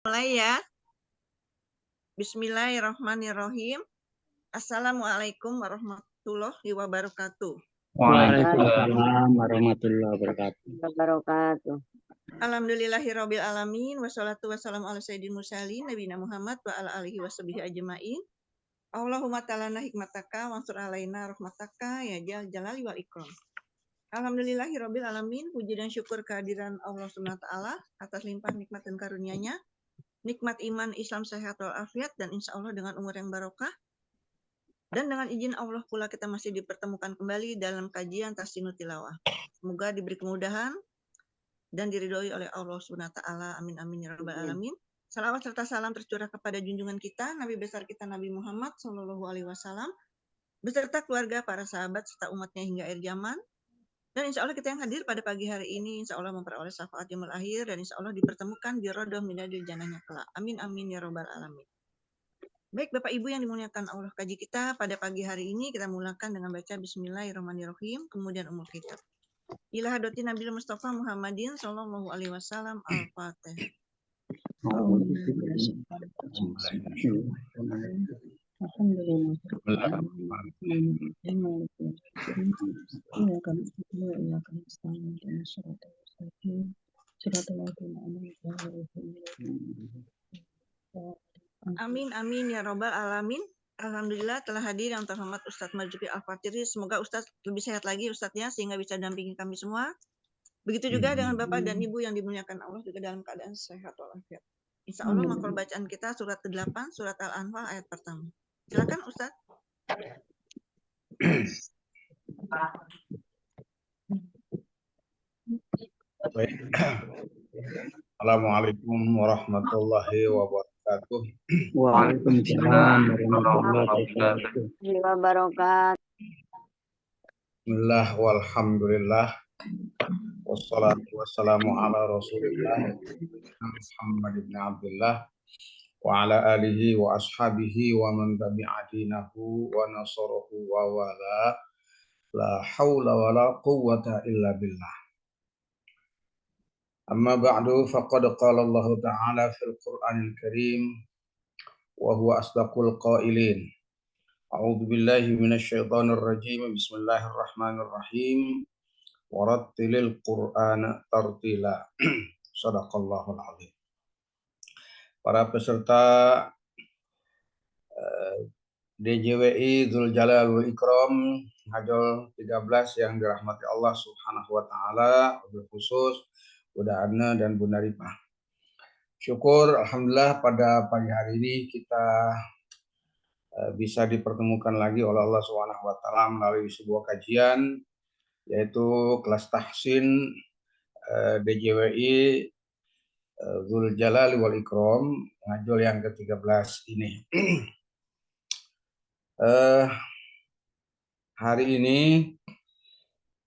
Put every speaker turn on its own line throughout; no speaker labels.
Mulai ya. Bismillahirrahmanirrahim. Assalamualaikum warahmatullahi wabarakatuh.
Waalaikumsalam warahmatullahi wabarakatuh.
Alhamdulillahirabbil alamin wassalatu wassalamu ala sayyidil mursalin nabiyina Muhammad wa ala alihi washabihi ajmain. Allahumma ta'alana hikmataka wansur alaina rahmataka ya jal jalali wal ikram. Alhamdulillahirabbil alamin, puji dan syukur kehadiran Allah Subhanahu wa taala atas limpah nikmat dan karunia-Nya. Nikmat iman, Islam, sehat walafiat, dan insya Allah dengan umur yang barokah. Dan dengan izin Allah pula kita masih dipertemukan kembali dalam kajian Tahsinut Tilawah. Semoga diberi kemudahan dan diridhoi oleh Allah Subhanahu wa taala. Amin amin ya rabbal alamin. Salawat serta salam tercurah kepada junjungan kita, Nabi besar kita Nabi Muhammad SAW, beserta keluarga, para sahabat, serta umatnya hingga akhir zaman. Dan insya Allah kita yang hadir pada pagi hari ini, insya Allah memperoleh syafaat yaumul akhir, dan insya Allah dipertemukan di rodoh minadil jannahnya kelak. Amin amin ya rabbal alamin. Baik Bapak Ibu yang dimuliakan Allah, kaji kita pada pagi hari ini kita mulakan dengan baca Bismillahirrahmanirrahim, kemudian umul kitab. Ila hadratin Nabi Mustafa Muhammadin sallallahu alaihi wasallam. Al-Fatihah. Amin amin ya robbal alamin. Alhamdulillah telah hadir yang terhormat Ustadz Marzuki Al-Fatiri. Semoga Ustadz lebih sehat lagi Ustadznya sehingga bisa dampingi kami semua. Begitu juga dengan Bapak dan Ibu yang dimuliakan Allah juga dalam keadaan sehat walafiat. Insya Allah makhluk bacaan kita surat ke-8 surat Al-Anfal ayat pertama. Silakan Ustadz.
Baik. Assalamualaikum warahmatullahi wabarakatuh.
Waalaikumsalam warahmatullahi wabarakatuh.
Bismillah walhamdulillah wassalatu wassalamu ala rasulillah Muhammad ibn Abdullah wa ala alihi wa ashabihi wa man tabi'a dinahu wa nasarahu wa wala la hawla wa la quwwata illa billah. Amma ba'du faqad qala Allah ta'ala fil Qur'anil Karim wa huwa asdaqul qailin. A'udzu billahi minasyaitonir rajim. Bismillahirrahmanirrahim. Warattilil Qur'ana tartila. Shadaqallahul azim. Para peserta DJWI Dzul Jalal wal Ikram Hajol 13 yang dirahmati Allah Subhanahu wa taala, wabil khusus Bunda Ana dan Bunda Ripah. Syukur alhamdulillah pada pagi hari ini kita bisa dipertemukan lagi oleh Allah Subhanahu wa taala melalui sebuah kajian yaitu kelas tahsin DJWI Dzul Jalal wal Ikram ngajol yang ke-13 ini. Hari ini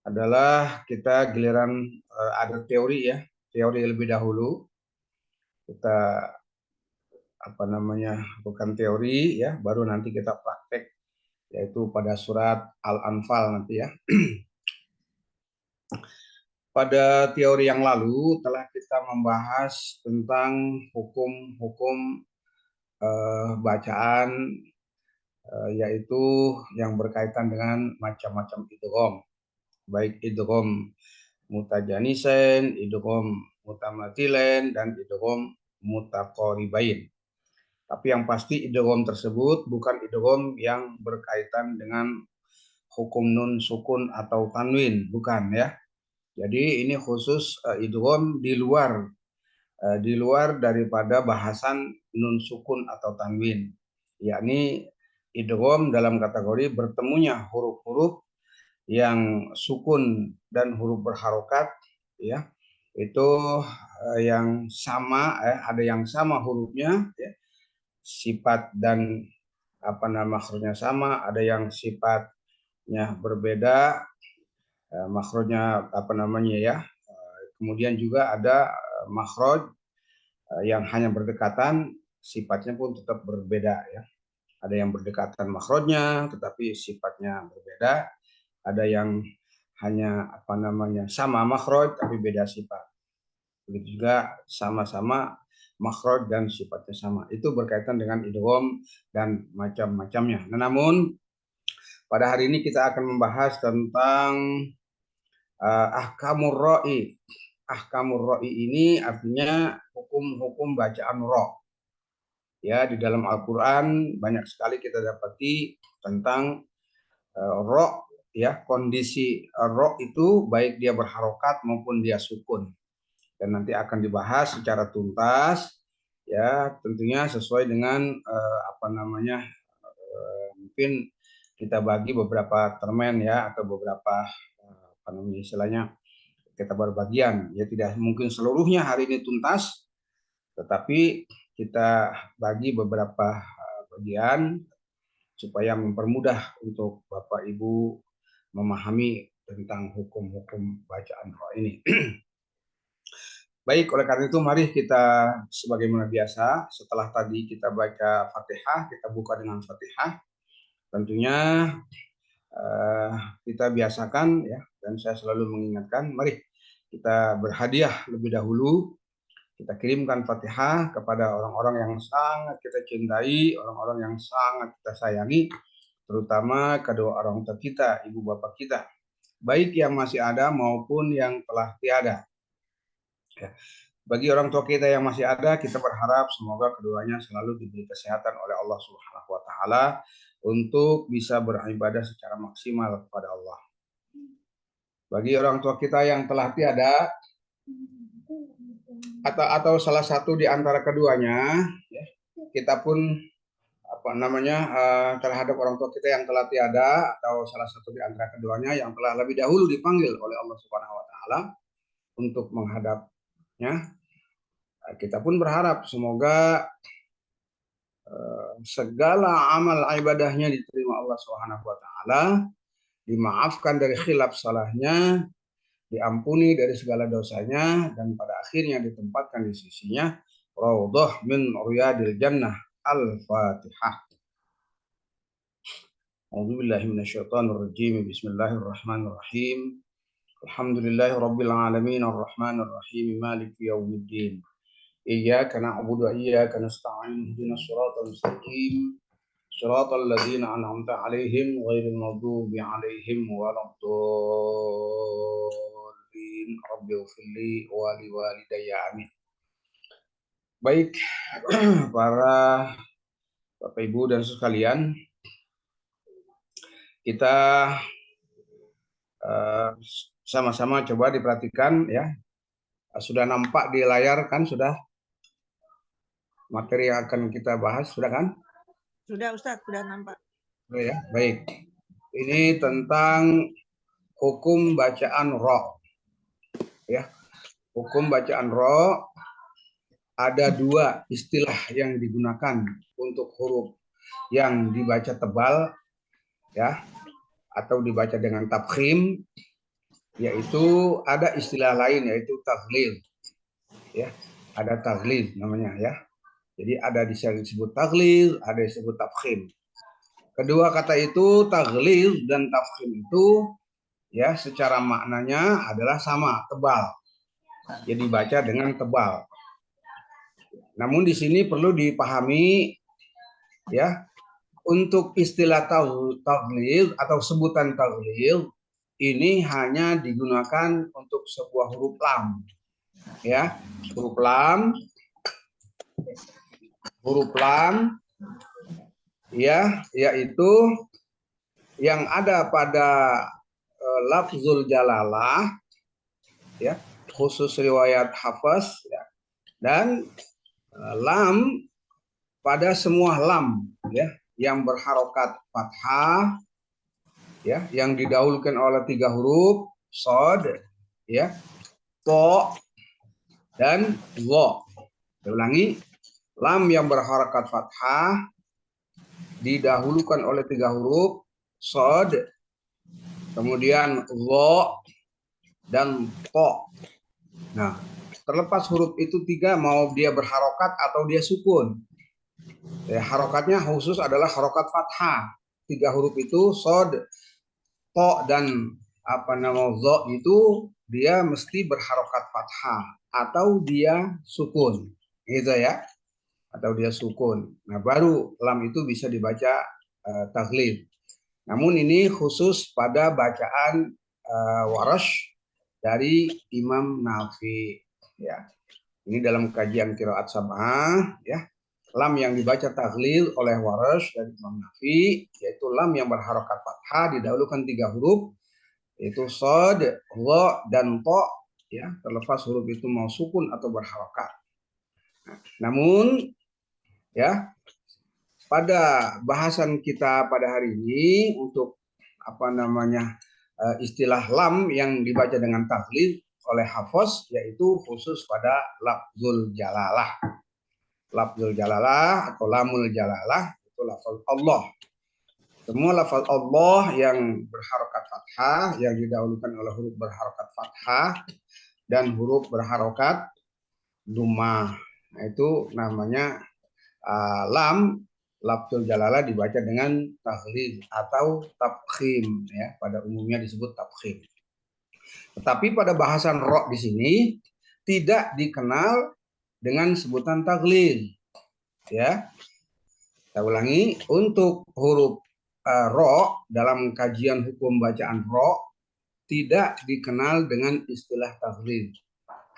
adalah kita giliran ada teori ya, teori lebih dahulu. Kita bukan teori ya, baru nanti kita praktek yaitu pada surat Al-Anfal nanti ya. Pada teori yang lalu telah kita membahas tentang hukum-hukum bacaan yaitu yang berkaitan dengan macam-macam idgham, baik idgham mutajanisen, idgham mutamathilen, dan idgham mutaqaribain. Tapi yang pasti idgham tersebut bukan idgham yang berkaitan dengan hukum nun sukun atau tanwin, bukan ya. Jadi ini khusus idgham di luar daripada bahasan nun sukun atau tanwin, yakni idgham dalam kategori bertemunya huruf-huruf yang sukun dan huruf berharokat ya, itu yang sama ada yang sama hurufnya ya, sifat dan makhrajnya sama, ada yang sifatnya berbeda, makhrajnya kemudian juga ada makhraj yang hanya berdekatan, sifatnya pun tetap berbeda ya. Ada yang berdekatan makhrajnya tetapi sifatnya berbeda, ada yang hanya sama makhraj tapi beda sifat. Begitu juga sama-sama makhraj dan sifatnya sama. Itu berkaitan dengan idgham dan macam-macamnya. Namun pada hari ini kita akan membahas tentang ahkamur ra'i. Ahkamur ra'i ini artinya hukum-hukum bacaan ra. Ya, di dalam Al-Qur'an banyak sekali kita dapati tentang ra, ya, kondisi ra itu baik dia berharokat maupun dia sukun. Dan nanti akan dibahas secara tuntas, ya, tentunya sesuai dengan mungkin kita bagi beberapa termen, ya, atau beberapa istilahnya kita berbagian, ya, tidak mungkin seluruhnya hari ini tuntas, tetapi kita bagi beberapa bagian supaya mempermudah untuk Bapak Ibu memahami tentang hukum-hukum bacaan ra ini. Baik, oleh karena itu mari kita sebagaimana biasa setelah tadi kita baca Fatihah, kita buka dengan Fatihah. Tentunya kita biasakan, ya, dan saya selalu mengingatkan, mari kita berhadiah lebih dahulu. Kita kirimkan Fatihah kepada orang-orang yang sangat kita cintai, orang-orang yang sangat kita sayangi, terutama kedua orang tua kita, ibu bapak kita, baik yang masih ada maupun yang telah tiada. Ya. Bagi orang tua kita yang masih ada, kita berharap semoga keduanya selalu diberi kesehatan oleh Allah Subhanahu wa taala untuk bisa beribadah secara maksimal kepada Allah. Bagi orang tua kita yang telah tiada atau salah satu di antara keduanya, ya, kita pun terhadap orang tua kita yang telah tiada atau salah satu di antara keduanya yang telah lebih dahulu dipanggil oleh Allah Subhanahu wa taala untuk menghadapnya, kita pun berharap semoga segala amal ibadahnya diterima Allah Subhanahu wa taala, dimaafkan dari khilaf salahnya, diampuni dari segala dosanya, dan pada akhirnya ditempatkan di sisinya raudhah min riyadil jannah. Al-Fatihah. A'udzubillahi minasyaitonir rajim. Bismillahirrahmanirrahim. Alhamdulillahirabbil alamin arrahmanir rahim maliki yaumiddin. Iyyaka na'budu wa iyyaka nasta'in. Ihdinas siratal mustaqim. Shiratal ladzina an'amta 'alaihim ghairil maghdubi 'alaihim waladdallin. Rabbighfirli wa liwalidayya amin. Baik, para Bapak Ibu dan sekalian, kita sama-sama coba diperhatikan, ya. Sudah nampak di layar kan, sudah materi yang akan kita bahas, sudah kan?
Sudah Ustadz, sudah nampak.
Ya, baik. Ini tentang hukum bacaan ra. Ya. Hukum bacaan ra ada dua istilah yang digunakan untuk huruf yang dibaca tebal, ya, atau dibaca dengan tafkhim, yaitu ada istilah lain yaitu taghlil, ya, ada taghlil namanya, ya. Jadi ada disebut taghlil, ada disebut tafkhim. Kedua kata itu taghlil dan tafkhim itu, ya, secara maknanya adalah sama, tebal. Jadi baca dengan tebal. Namun di sini perlu dipahami, ya, untuk istilah taghlil atau sebutan taghlil ini hanya digunakan untuk sebuah huruf lam, ya, huruf lam, ya, yaitu yang ada pada lafzul jalalah, ya, khusus riwayat Hafs, ya, dan lam pada semua lam, ya, yang berharokat fathah, ya, yang didahulukan oleh 3 huruf shad, ya, to, dan wo. Saya ulangi, lam yang berharokat fathah didahulukan oleh 3 huruf shad, kemudian wo, dan to. Nah, terlepas huruf itu 3 mau dia berharokat atau dia sukun. Ya, harokatnya khusus adalah harokat fathah. 3 huruf itu shad, to, dan zo itu dia mesti berharokat fathah atau dia sukun. gitu ya, atau dia sukun. Nah, baru lam itu bisa dibaca taghlid. Namun ini khusus pada bacaan Warash dari Imam Nafi ya. Ini dalam kajian qiraat sab'ah ya. Lam yang dibaca taghlid oleh Warash dari Imam Nafi yaitu lam yang berharokat fathah didahulukan 3 huruf yaitu shad, ra dan ta ya, terlepas huruf itu mau sukun atau berharokat. Namun ya, pada bahasan kita pada hari ini untuk istilah lam yang dibaca dengan taghlid oleh Hafiz yaitu khusus pada lafzul jalalah. Lafzul jalalah atau lamul jalalah itu lafaz Allah. Semua lafaz Allah yang berharokat fathah yang didahulukan oleh huruf berharokat fathah dan huruf berharokat dhammah. Nah, itu namanya lam lafzul jalalah dibaca dengan taghlid atau tafkhim ya, pada umumnya disebut tafkhim. Tetapi pada bahasan ro di sini tidak dikenal dengan sebutan taghlid ya. Saya ulangi, untuk huruf ro dalam kajian hukum bacaan ro tidak dikenal dengan istilah taghlid.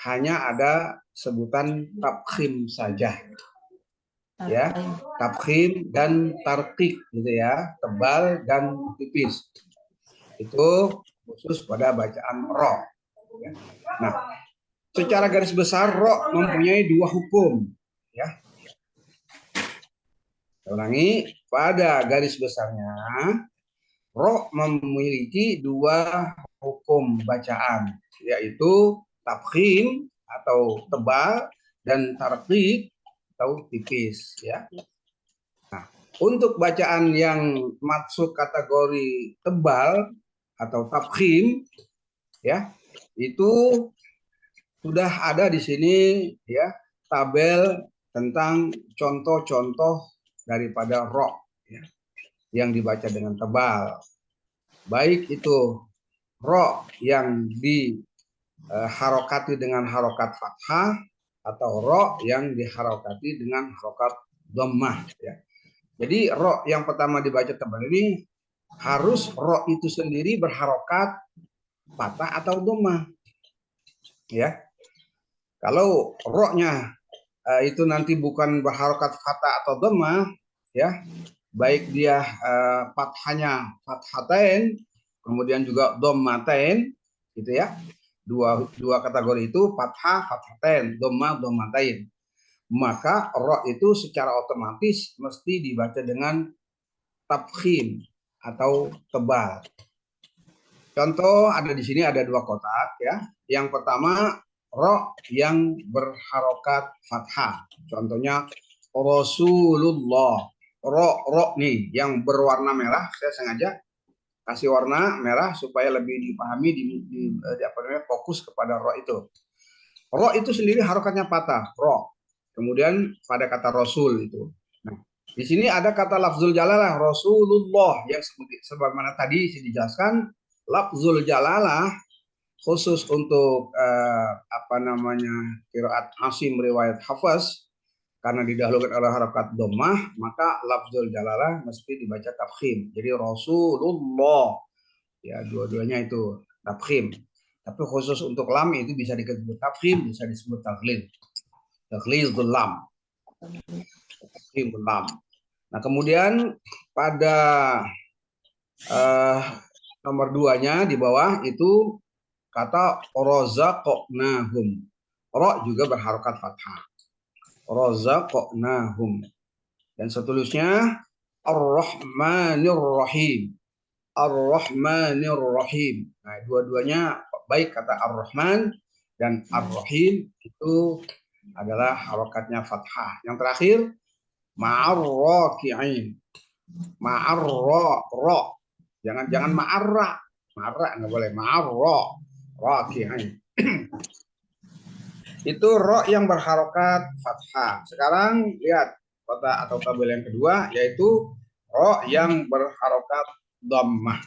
Hanya ada sebutan tafkhim saja. Ya, tafkhim dan tarqiq gitu ya, tebal dan tipis. Itu khusus pada bacaan ro. Nah, secara garis besar ro mempunyai 2 hukum ya. Saya ulangi, pada garis besarnya ro memiliki 2 hukum bacaan, yaitu tafkhim atau tebal dan tarqiq atau tipis ya. Nah, untuk bacaan yang masuk kategori tebal atau tafkhim ya, itu sudah ada di sini ya tabel tentang contoh-contoh daripada ro ya, yang dibaca dengan tebal. Baik itu ro yang diharokati dengan harokat fathah atau ro yang diharokati dengan harokat dhammah ya. Jadi ro yang pertama dibaca tebal ini harus ro itu sendiri berharokat fathah atau dhammah ya. Kalau ro-nya itu nanti bukan berharokat fathah atau dhammah ya, baik dia fathahnya fathatain kemudian juga dhammatain gitu ya. Dua kategori itu fathah fathatain, dhammah dhammatain. Maka ro itu secara otomatis mesti dibaca dengan tafkhim atau tebal. Contoh ada di sini ada 2 kotak ya. Yang pertama ro yang berharokat fathah. Contohnya Rasulullah. Ro nih yang berwarna merah, saya sengaja kasih warna merah supaya lebih dipahami fokus kepada ro itu. Ro itu sendiri harokatnya patah, ro. Kemudian pada kata Rasul itu. Nah, di sini ada kata lafzul jalalah Rasulullah yang sebagaimana tadi saya dijelaskan, lafzul jalalah khusus untuk qiraat Asim riwayat Hafiz karena didahulukan oleh harokat dhammah, maka lafzul jalalah mesti dibaca tafkhim. Jadi Rasulullah ya, dua-duanya itu tafkhim. Tapi khusus untuk lam itu bisa disebut tafkhim, bisa disebut taghlid. Taghlidul lam. Taghlidul lam. Nah, kemudian pada nomor 2-nya di bawah itu kata razaqnahum. Ro juga berharokat fathah. Razaqnahum. Dan seterusnya Ar-Rahmanir Rahim. Ar-Rahmanir Rahim. Nah, dua-duanya baik kata Ar-Rahman dan Ar-Rahim itu adalah harokatnya fathah. Yang terakhir ma'ar-raki'in. Ma'ar-ra. Jangan ma'arra. Ma'arra enggak boleh. Ma'ar-ra. Raki'in. Itu ro yang berharokat fathah. Sekarang lihat kotak atau tabel yang kedua yaitu ro yang berharokat dhammah.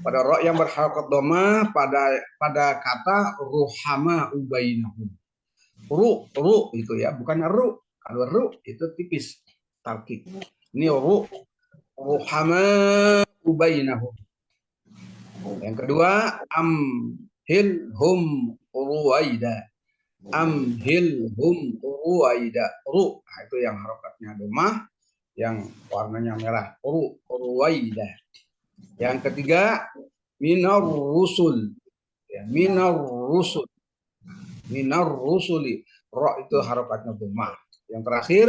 Pada ro yang berharokat dhammah pada kata ruhama ubainahum. ru itu ya, bukan ru. Kalau ru itu tipis, talqid. Ini ruhama bainahum. Yang kedua, amhilhum ruwaida. Amhilhum ruwaida. Ru, nah, itu yang harokatnya domah, yang warnanya merah. Ruwaida. Yang ketiga, minar rusul. Ya, minar rusul. Minar rusuli. Ro itu harokatnya domah. Yang terakhir,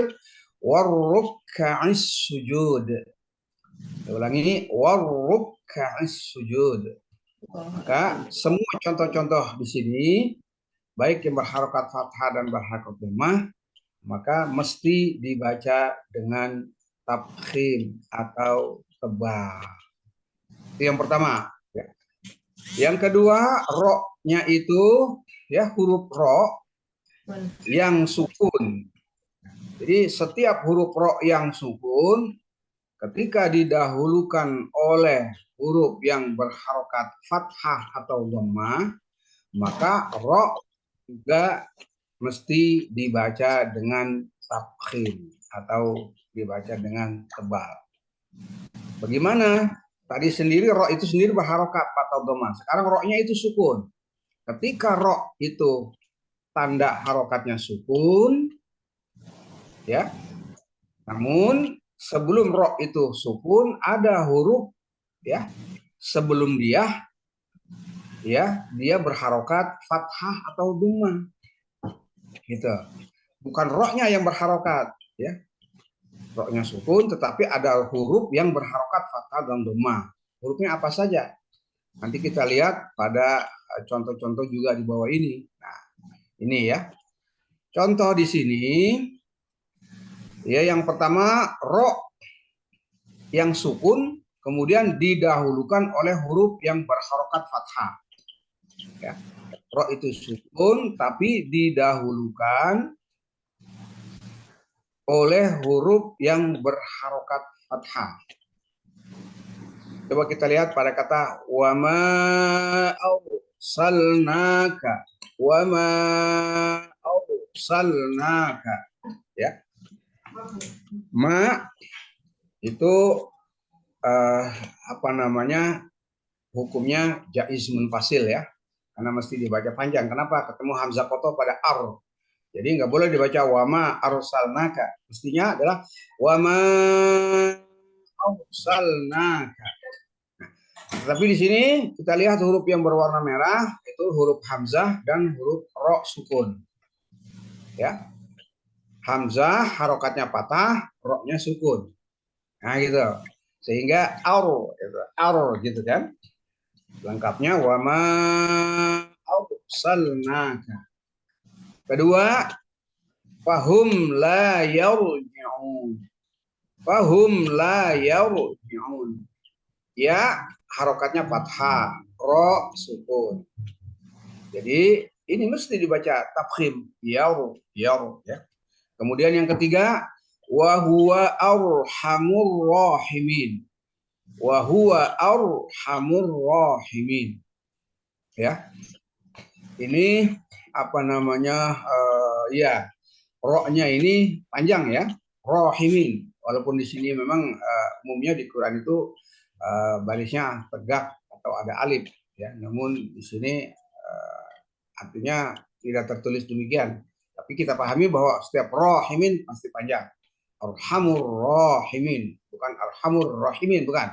warrukka'is sujud. Saya ulangi, warrukka'is sujud. Maka semua contoh-contoh di sini, baik yang berharokat fathah dan berharokat dhammah, maka mesti dibaca dengan tafkhim atau tebal. Itu yang pertama. Yang kedua, ro-nya itu ya huruf ro yang sukun. Jadi setiap huruf ro yang sukun ketika didahulukan oleh huruf yang berharokat fathah atau dhammah, maka ro juga mesti dibaca dengan tafkhim atau dibaca dengan tebal. Bagaimana? Tadi sendiri ro itu sendiri berharokat atau dhammah. Sekarang ro-nya itu sukun. Ketika ro itu tanda harokatnya sukun, ya. Namun sebelum ro itu sukun ada huruf ya sebelum dia ya dia berharokat fathah atau dhammah. Gitu. Bukan ro-nya yang berharokat, ya. Ro-nya sukun, tetapi ada huruf yang berharokat fathah dan dhammah. Hurufnya apa saja? Nanti kita lihat pada contoh-contoh juga di bawah ini. Nah, ini ya. Contoh di sini, ya yang pertama ro yang sukun, kemudian didahulukan oleh huruf yang berharokat fathah. Ya. Ro itu sukun, tapi didahulukan oleh huruf yang berharokat fathah. Coba kita lihat pada kata wama arsalnaka, wama arsalnaka, ya. Ma itu apa namanya? Hukumnya jaiz munfasil ya. Karena mesti dibaca panjang. Kenapa? Ketemu hamzah koto pada ar. Jadi nggak boleh dibaca wama arsalnaka. Mestinya adalah wama arsalnaka. Tapi di sini kita lihat huruf yang berwarna merah itu huruf hamzah dan huruf ro sukun. Ya. Hamzah harokatnya patah, ro-nya sukun. Nah gitu. Sehingga ar gitu kan. Lengkapnya wama arsalnaka. Kedua, fahum la yarji'un. Fahum la yarji'un. Ya, harokatnya fathah, ro sukun. Jadi ini mesti dibaca tafkhim, ya. Kemudian yang ketiga, wa huwa arhamur rahimin. Wa huwa arhamur rahimin. Ya. Ini apa namanya? Ya, ro-nya ini panjang ya, rahimin. Walaupun di sini memang umumnya di Quran itu barisnya tegak atau ada alif ya. Namun di sini artinya tidak tertulis demikian. Tapi kita pahami bahwa setiap rahimin pasti panjang. Arhamur rahimin, bukan arhamur rahimin, bukan.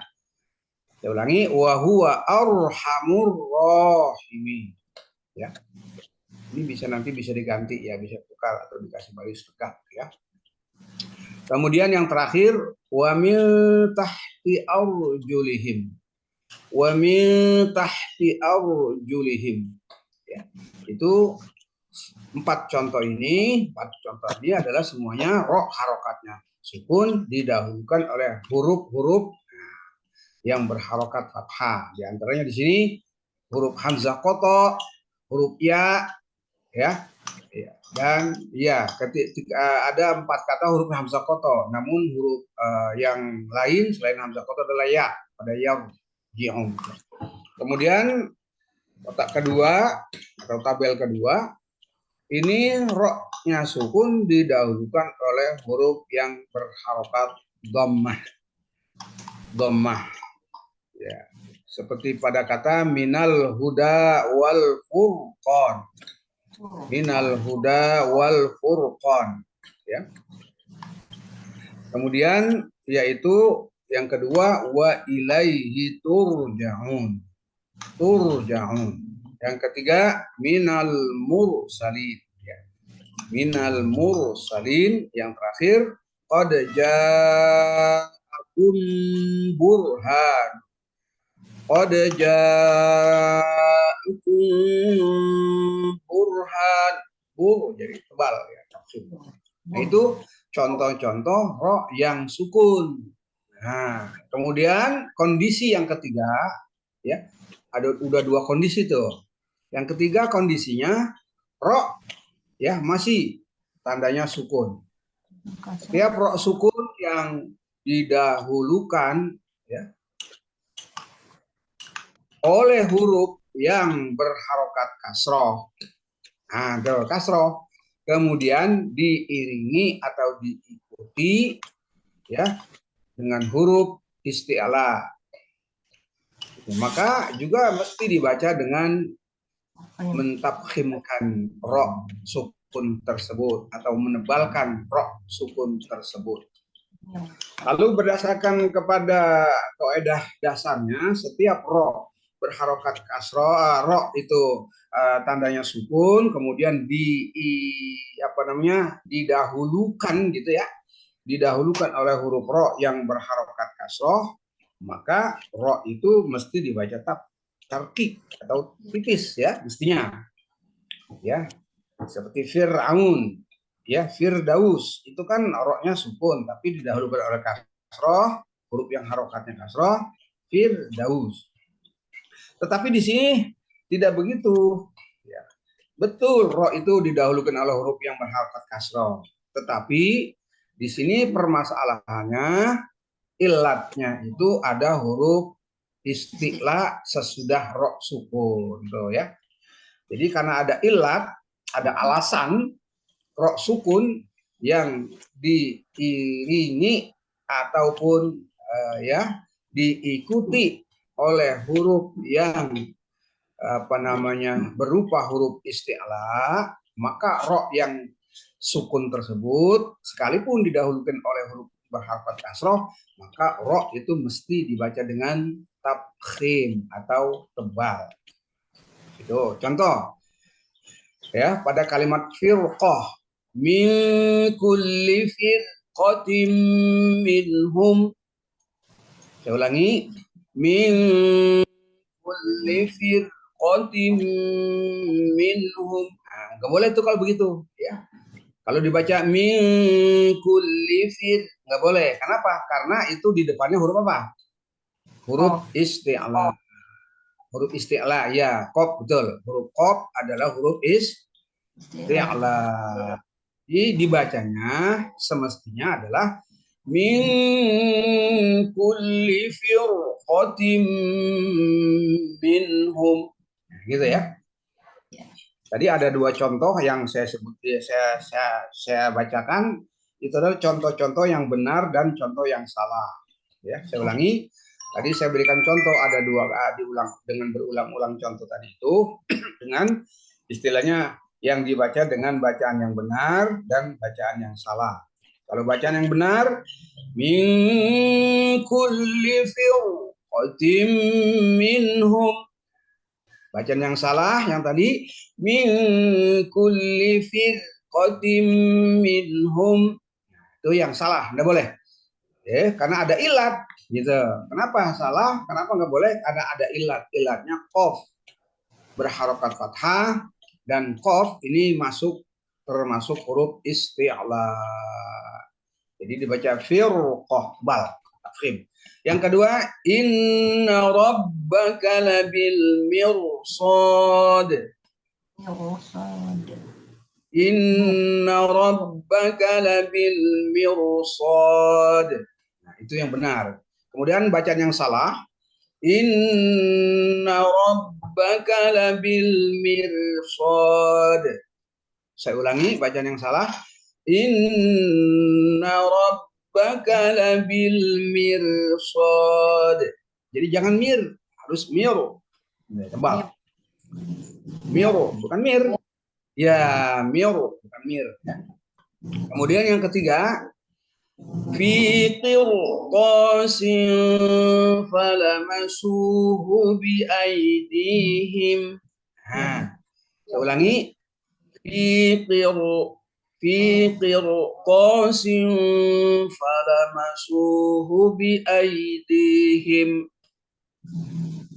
Saya ulangi, wa huwa arhamur rahimin. Ya. Ini nanti bisa diganti ya, bisa tukar atau dikasih baris tegak ya. Kemudian yang terakhir, wa min tahti arjulihim. Wa min tahti arjulihim. Ya. Itu 4 contoh ini adalah semuanya ro harokatnya sukun didahulukan oleh huruf-huruf yang berharokat fathah. Di antaranya di sini huruf hamzah koto, huruf ya, dan ya ketika ada 4 kata huruf hamzah koto, namun huruf yang lain selain hamzah koto adalah ya pada yang ji'um. Kemudian kotak kedua atau tabel kedua ini ro-nya sukun didahulukan oleh huruf yang berharokat dhammah. Dhammah. Ya. Seperti pada kata minal huda wal furqan. Minal huda wal furqan. Ya. Kemudian yaitu yang kedua wa ilaihi turja'un. Turja'un. Yang ketiga minal mursalin. Ya. Minal mursalin. Yang terakhir qad ja'akum burhan. Qad ja'akum burhan. Jadi tebal ya. Nah, itu contoh-contoh ro yang sukun. Nah, kemudian kondisi yang ketiga, ya, udah dua kondisi tuh. Yang ketiga kondisinya ro, ya, masih tandanya sukun. Setiap ro sukun yang didahulukan, ya, oleh huruf yang berharokat kasroh. Nah, kasroh. Kemudian diiringi atau diikuti, ya, dengan huruf isti'la. Maka juga mesti dibaca dengan mentafkhimkan ro sukun tersebut atau menebalkan ro sukun tersebut. Lalu berdasarkan kepada kaidah dasarnya, setiap ro berharokat kasroh, ro itu tandanya sukun, kemudian didahulukan gitu ya, didahulukan oleh huruf ro yang berharokat kasroh, maka ro itu mesti dibaca tarkik atau tipis ya, mestinya ya, seperti Fir'aun ya, Firdaus itu kan ro-nya sukun tapi didahulukan oleh kasroh, huruf yang harokatnya kasroh, Firdaus. Tetapi di sini tidak begitu. Ya. Betul, ro itu didahulukan oleh huruf yang berharokat kasroh. Tetapi di sini permasalahannya, ilatnya itu ada huruf isti'la sesudah ro sukun. Tuh, ya. Jadi karena ada ilat, ada alasan ro sukun yang diiringi ataupun diikuti oleh huruf yang berupa huruf isti'la, maka ro yang sukun tersebut sekalipun didahulukan oleh huruf berharokat kasroh, maka ro itu mesti dibaca dengan tafkhim atau tebal. Itu contoh ya, pada kalimat firqah, min kulli firqatin minhum. Saya ulangi, min kulli firqatin minhum. Nah, nggak boleh tuh kalau begitu ya. Kalau dibaca min kulli fir nggak boleh. Kenapa? Karena itu di depannya huruf apa? Huruf isti'la. Huruf isti'la ya, qaf betul. Huruf qaf adalah huruf isti'la. Jadi dibacanya semestinya adalah min kulli firqatin minhum. Nah, gitu ya. Tadi ada dua contoh yang saya sebut, saya bacakan, itu adalah contoh-contoh yang benar dan contoh yang salah. Ya, saya ulangi. Tadi saya berikan contoh ada dua, diulang dengan berulang-ulang contoh tadi itu dengan istilahnya yang dibaca dengan bacaan yang benar dan bacaan yang salah. Kalau bacaan yang benar, min kulli firqatin minhum. Bacaan yang salah yang tadi min kulli firqatin minhum, itu yang salah, enggak boleh. Karena ada ilat gitu. Kenapa salah? Kenapa enggak boleh? Karena ada ilat. Ilatnya qaf berharokat fathah, dan qaf ini termasuk huruf isti'la. Jadi dibaca firqah bal tafkhim. Yang kedua, inna rabbaka labil mirsad. Inna rabbaka labil mirsad. Nah, itu yang benar. Kemudian bacaan yang salah, inna rabbaka labil mirsad. Saya ulangi bacaan yang salah. Inna rabbaka labil mirsad. Jadi jangan mir, harus miru. Tebal. Miru, bukan mir. Ya, miru, bukan mir. Kemudian yang ketiga, fi qirqasin falamasuhu bi aidihim. Nah, saya ulangi. Fi qirqasin falamasuhu bi aidihim.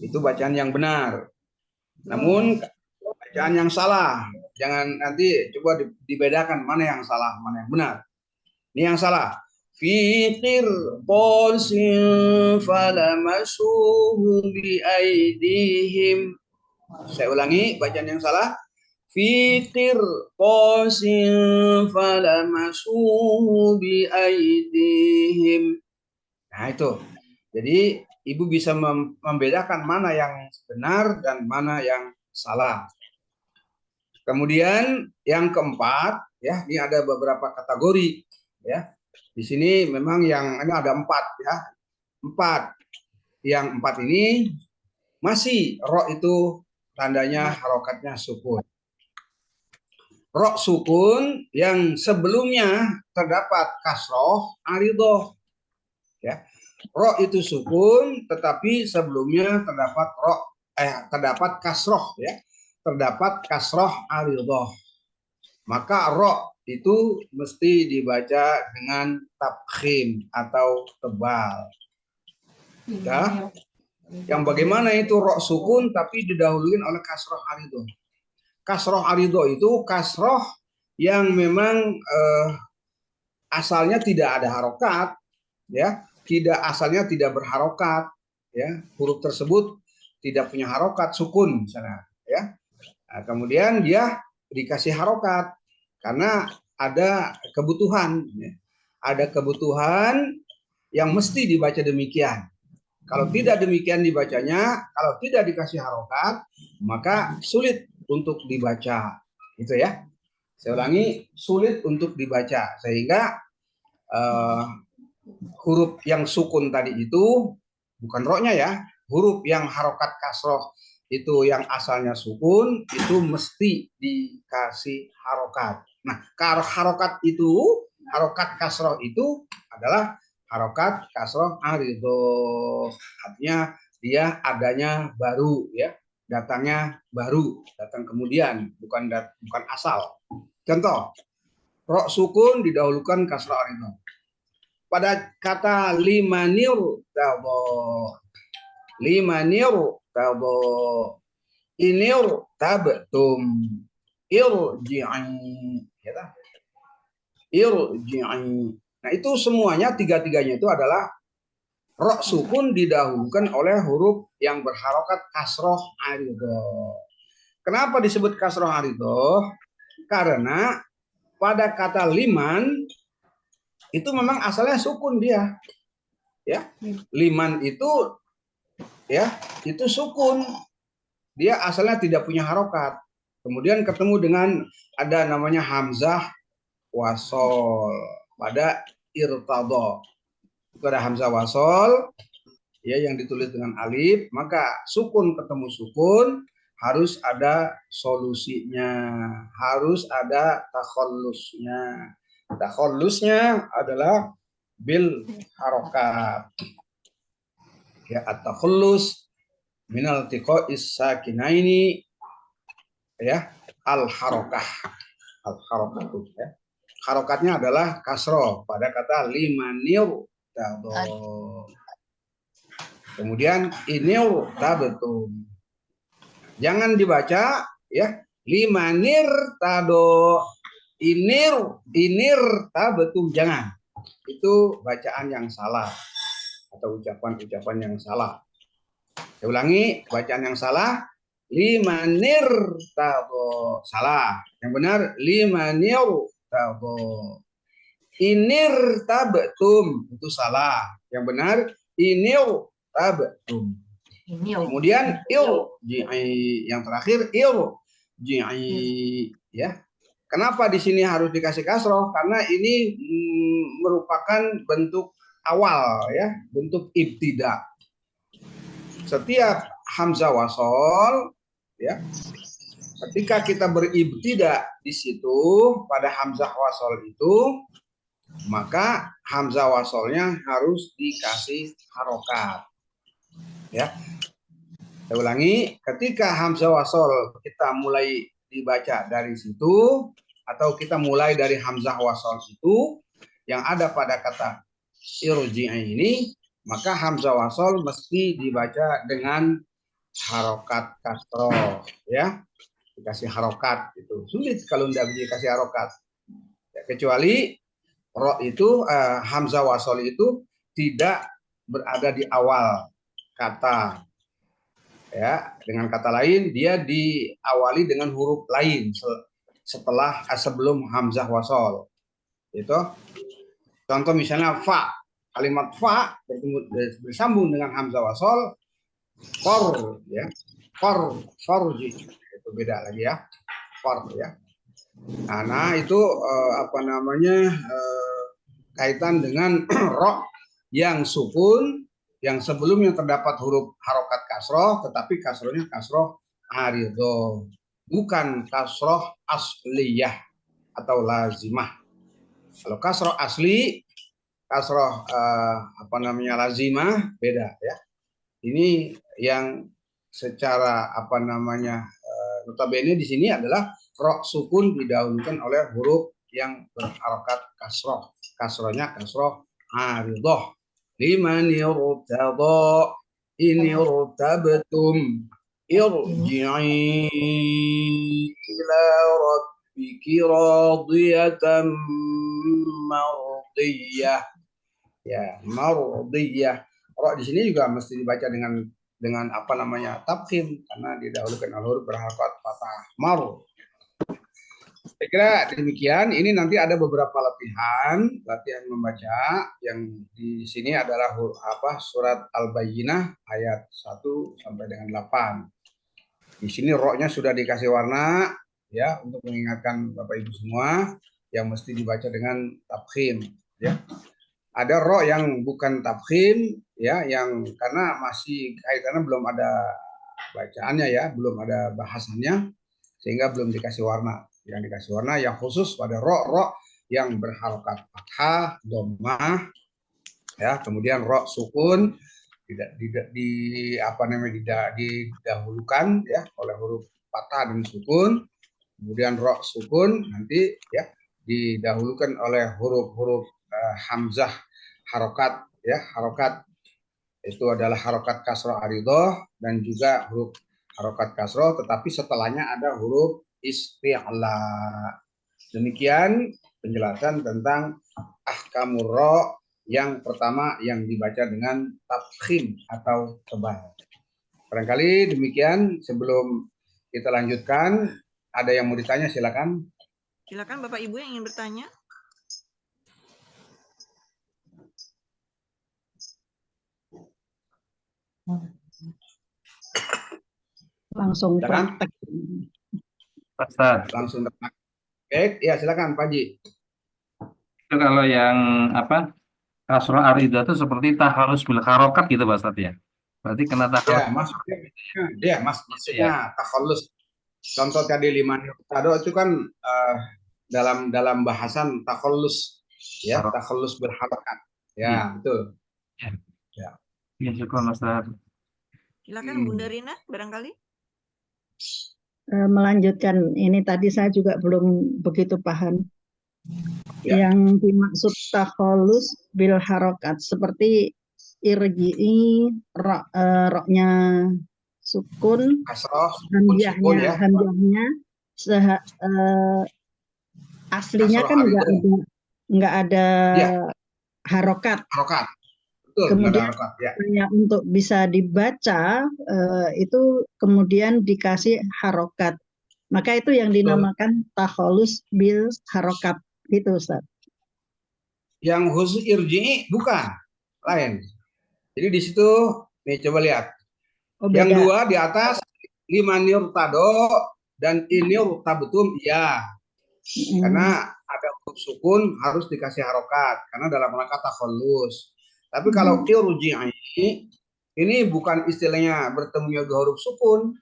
Itu bacaan yang benar. Namun bacaan yang salah. Jangan nanti coba dibedakan mana yang salah, mana yang benar. Ini yang salah. Fi qirqasin falamasuhu bi aidihim. Saya ulangi bacaan yang salah. Fi qirqasin falamasuhu bi aidihim. Nah itu. Jadi ibu bisa membedakan mana yang benar dan mana yang salah. Kemudian yang keempat, ya, ini ada beberapa kategori, ya. Di sini memang yang ini ada 4, ya. 4. Yang 4 ini masih ro itu tandanya harokatnya sukun. Ro sukun yang sebelumnya terdapat kasroh aridoh, ya. Ro itu sukun, tetapi sebelumnya terdapat kasroh, ya. Terdapat kasroh aridoh. Maka ro itu mesti dibaca dengan tabkhim atau tebal. Ya. Yang bagaimana itu ro sukun tapi didahului oleh kasroh aridoh. Kasroh aridoh itu kasroh yang memang asalnya tidak ada harokat, ya. Asalnya tidak berharokat, ya. Huruf tersebut tidak punya harokat, sukun misalnya, ya. Nah, kemudian dia dikasih harokat karena ada kebutuhan, ya. Ada kebutuhan yang mesti dibaca demikian. Kalau tidak demikian dibacanya, kalau tidak dikasih harokat, maka sulit untuk dibaca, gitu ya. Saya ulangi, sulit untuk dibaca, sehingga huruf yang sukun tadi itu bukan roknya, ya. Huruf yang harokat kasroh itu yang asalnya sukun itu mesti dikasih harokat. Nah, harokat kasroh itu adalah harokat kasroh aridoh. Artinya dia adanya baru, ya, datangnya baru, datang kemudian, bukan asal. Contoh, ro sukun didahulukan kasroh aridoh. Pada kata limanir tabo inir tabtum irji'i, ya. Irji'i. Nah, itu semuanya tiga-tiganya itu adalah ro sukun didahulukan oleh huruf yang berharokat kasroh aridoh. Kenapa disebut kasroh aridoh? Karena pada kata liman itu memang asalnya sukun dia, ya. Liman itu, ya, itu sukun, dia asalnya tidak punya harokat. Kemudian ketemu dengan ada namanya hamzah wasol pada irtado. Itu ada hamzah wasol, ya, yang ditulis dengan alif, maka sukun ketemu sukun harus ada solusinya, harus ada takhallusnya. Takhallusnya adalah bil harokat, ya, at-takhallus minal tiqa'is sakinaini, ya, al harokah, ya. Harokatnya adalah kasroh pada kata limanir tado. Kemudian inir tabetum. Jangan dibaca, ya, limanir tado. Inir tabetum, jangan. Itu bacaan yang salah atau ucapan-ucapan yang salah. Saya ulangi, bacaan yang salah limanir tabo, salah. Yang benar limanir tabo. Inir tabetum, itu salah. Yang benar inir tabetum. Kemudian irji'i, yang terakhir irji'i, ya. Kenapa di sini harus dikasih kasroh? Karena ini merupakan bentuk awal ya, bentuk ibtida. Setiap hamzah wasol ya, ketika kita beribtida di situ pada hamzah wasol itu, maka hamzah wasolnya harus dikasih harokat. Ya, saya ulangi, ketika hamzah wasol kita mulai dibaca dari situ, atau kita mulai dari hamzah wasol itu yang ada pada kata irji'i ini, maka hamzah wasol mesti dibaca dengan harokat kasroh, ya, dikasih harokat itu sulit kalau tidak dikasih harokat, ya, kecuali ro itu hamzah wasol itu tidak berada di awal kata. Ya, dengan kata lain dia diawali dengan huruf lain sebelum hamzah wasol. Itu contoh misalnya fa, kalimat fa bersambung dengan hamzah wasol, for ya, forji itu beda lagi ya, for ya. Nah itu kaitan dengan ro yang sukun, yang sebelumnya terdapat huruf harokat kasroh, tetapi kasrohnya kasroh arido, bukan kasroh asliyah atau lazimah. Kalau kasroh asli, kasroh lazimah beda ya. Ini yang secara notabene di sini adalah ro sukun didahulukan oleh huruf yang berharokat kasroh. Kasrohnya kasroh aridoh. Liman irtada in irtabtum irji'i ila rabbiki radiyatan mardiyah. Ya, mardiyah. Ro di sini juga mesti dibaca dengan tafkhim karena didahulukan oleh huruf berharokat fathah mar. Saya kira demikian. Ini nanti ada beberapa latihan membaca. Yang di sini adalah surat Al-Bayyinah ayat 1 sampai dengan 8. Di sini ro-nya sudah dikasih warna ya, untuk mengingatkan Bapak Ibu semua yang mesti dibaca dengan tafkhim ya. Ada ro yang bukan tafkhim ya, yang karena masih kaitannya belum ada bacaannya ya, belum ada bahasannya sehingga belum dikasih warna. Yang dikasih warna yang khusus pada ro yang berharokat fathah, dhammah ya, kemudian ro sukun tidak didahulukan ya oleh huruf fathah dan sukun, kemudian ro sukun nanti ya didahulukan oleh huruf-huruf hamzah harokat ya, harokat itu adalah harokat kasroh aridoh dan juga huruf harokat kasroh, tetapi setelahnya ada huruf isti'la. Demikian penjelasan tentang ahkamur ro yang pertama yang dibaca dengan tafkhim atau tebal. Barangkali demikian. Sebelum kita lanjutkan, ada yang mau ditanya, silakan.
Silakan Bapak Ibu yang ingin bertanya.
Langsung praktek.
Langsung praktek. Oke, ya silakan Pak Haji.
Itu kalau yang kasroh aridah itu seperti tahalus bil harokat gitu Pak Ustadz ya. Berarti kena tahalus.
Ya, maksudnya tahalus. Contoh tadi liman irtado itu kan dalam bahasan tahalus ya, tahalus bil harokat. Ya, betul.
Ya. Ya, syukur Ustadz.
Silakan Bunda Rina barangkali.
Melanjutkan ini tadi saya juga belum begitu paham. Ya. Yang dimaksud takhalus bil harokat seperti irji'i ro-nya sukun, hamzahnya aslinya kan nggak ada harokat. Betul,
kemudian
untuk bisa dibaca itu kemudian dikasih harokat, maka itu yang dinamakan takhalus bil harokat gitu Ustaz.
Yang khusus irji'i bukan, lain. Jadi di situ nih coba lihat. Yang dua di atas liman irtado dan ini irtabtum ya. Karena ada huruf sukun harus dikasih harokat karena dalam rangka takhallus. Tapi kalau irji'i ini bukan istilahnya bertemunya dua huruf sukun,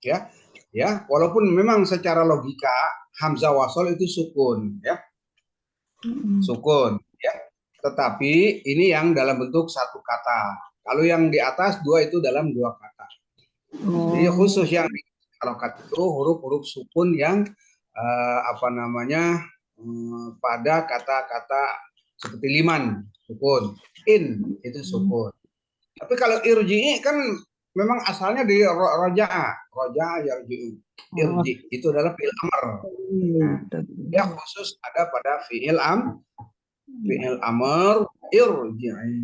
ya. Ya, walaupun memang secara logika hamzah wasol itu sukun, ya. Sukun, ya. Tetapi ini yang dalam bentuk satu kata. Kalau yang di atas dua itu dalam dua kata. Jadi khusus yang di harokat itu huruf-huruf sukun yang pada kata-kata seperti liman sukun, in itu sukun. Tapi kalau irji'i kan memang asalnya di roja'a yarji'u. Irji itu adalah fi'il amr. Ya khusus ada pada fi'il amr irji'i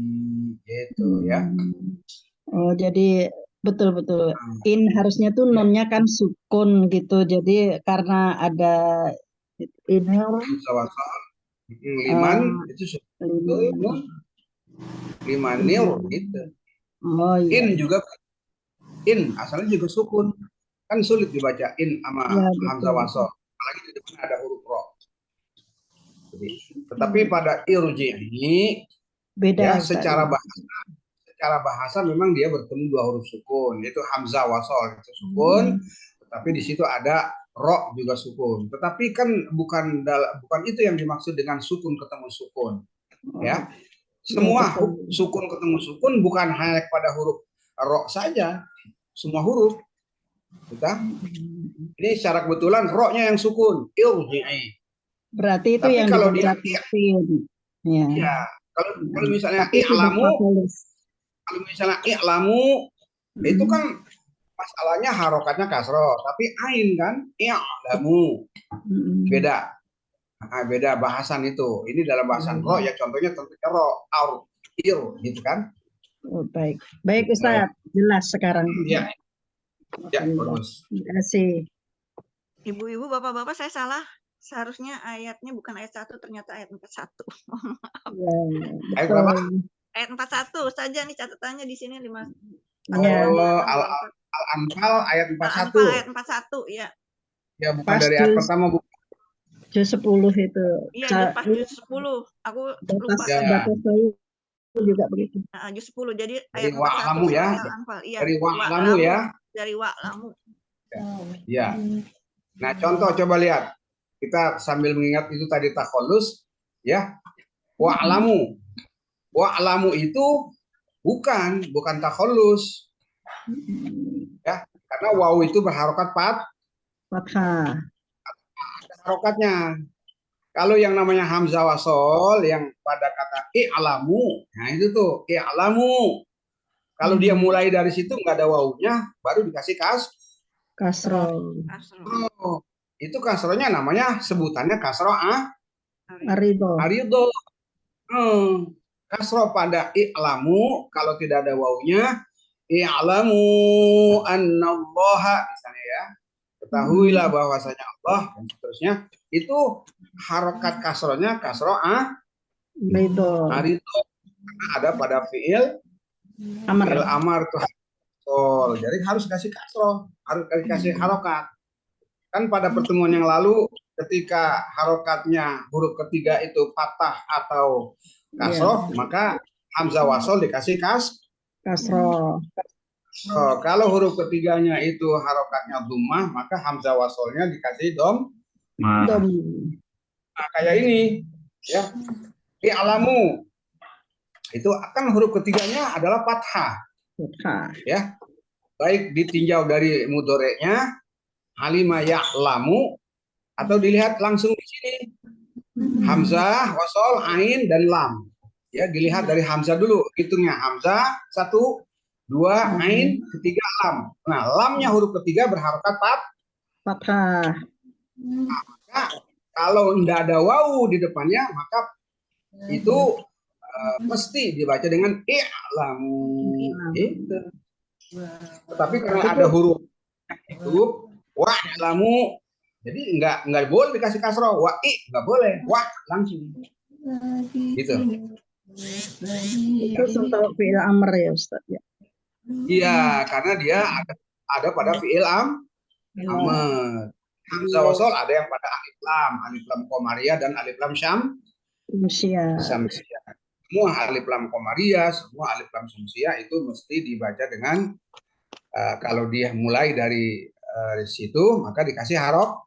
gitu ya.
Oh, jadi betul-betul. In harusnya tuh nonnya kan sukun gitu. Jadi karena ada ini
liman itu sukun. Limanir itu.
Oh, iya.
In juga in asalnya juga sukun. Kan sulit dibaca in sama hamzah wasol. Apalagi di depan ada huruf ro. Tetapi pada irji'i
beda
ya, secara bahasa memang dia bertemu dua huruf sukun, yaitu hamzah wasol itu sukun, tetapi di situ ada ro juga sukun. Tetapi kan bukan itu yang dimaksud dengan sukun ketemu sukun, ya. Semua sukun ketemu sukun bukan hanya pada huruf ro saja, semua huruf. Ini secara kebetulan ro-nya yang sukun, irji'i.
Berarti itu
tapi
yang
kalau dia
ya.
Kalau misalnya i'lamu itu kan masalahnya harokatnya kasroh, tapi ain kan i'lamu beda. Beda bahasan itu. Ini dalam bahasan ro ya, contohnya ro, gitu kan.
Oh, baik Ustaz, jelas sekarang.
Ya bagus.
Terima kasih.
Ibu-ibu, bapak-bapak, saya salah. Seharusnya ayatnya bukan ayat 1, ternyata ayat 41.
Ayat berapa?
Ayat 41 saja nih catatannya di sini 5.
Al-Anfal ayat 41.
Al-Anfal ayat 41 ya.
Ya bukan dari ayat pertama, Bu.
Juz 10 itu.
Iya, pas juz 10. Aku lupa.
Batas saya juga begitu.
Juz 10. Jadi
dari
ayat 41
wa'lamu ya.
Al-Anfal. Iya.
Dari wa'lamu ya.
Dari wa'lamu.
Ya. Nah, contoh coba lihat. Kita sambil mengingat itu tadi takhallus ya. Wa'lamu. Wa'lamu itu bukan takhallus. Ya, karena waw itu berharokat
fathah.
Harokatnya. Kalau yang namanya hamzah wasol yang pada kata i'lamu, nah itu tuh i'lamu. Kalau dia mulai dari situ nggak ada wawunya, baru dikasih kasroh. Itu kasrohnya namanya sebutannya kasroh arido. Kasroh pada i'lamu kalau tidak ada wawunya, i'lamu annallaha misalnya ya. Ketahuilah bahwasanya Allah dan seterusnya, itu harokat kasrohnya kasroh arido. Karena ada pada fi'il amar itu hasol. Jadi harus kasih kasroh, harus kasih harokat. Kan pada pertemuan yang lalu ketika harokatnya huruf ketiga itu patah atau kasroh, maka hamzah wasol dikasih kasroh. Kalau huruf ketiganya itu harokatnya dhammah, maka hamzah wasolnya dikasih dom. Nah, kayak ini ya. I'lamu itu akan huruf ketiganya adalah fathah. Ya. Baik ditinjau dari mudhoreknya halima ya'lamu atau dilihat langsung di sini. Hamzah, wasol, ain dan lam. Ya, dilihat dari hamzah dulu, hitungnya hamzah 1, 2, ain, ketiga lam. Nah, lamnya huruf ketiga berharokat fathah. Maka kalau tidak ada wawu di depannya, maka itu mesti dibaca dengan i'lamu. Itu. Tetapi karena ada huruf itu wa'lamu, jadi nggak boleh dikasih kasroh. Wa'i nggak boleh, wa langsung. Gitu.
Itu untuk fi'il amr ya Ustaz ya.
Iya, karena dia ada pada fi'il amr. Hamzah wasol ada yang pada alif lam qamariyah dan alif lam
Syamsiah.
Semua alif lam qamariyah, semua alif lam syamsiah itu mesti dibaca dengan kalau dia mulai dari situ maka dikasih harokat.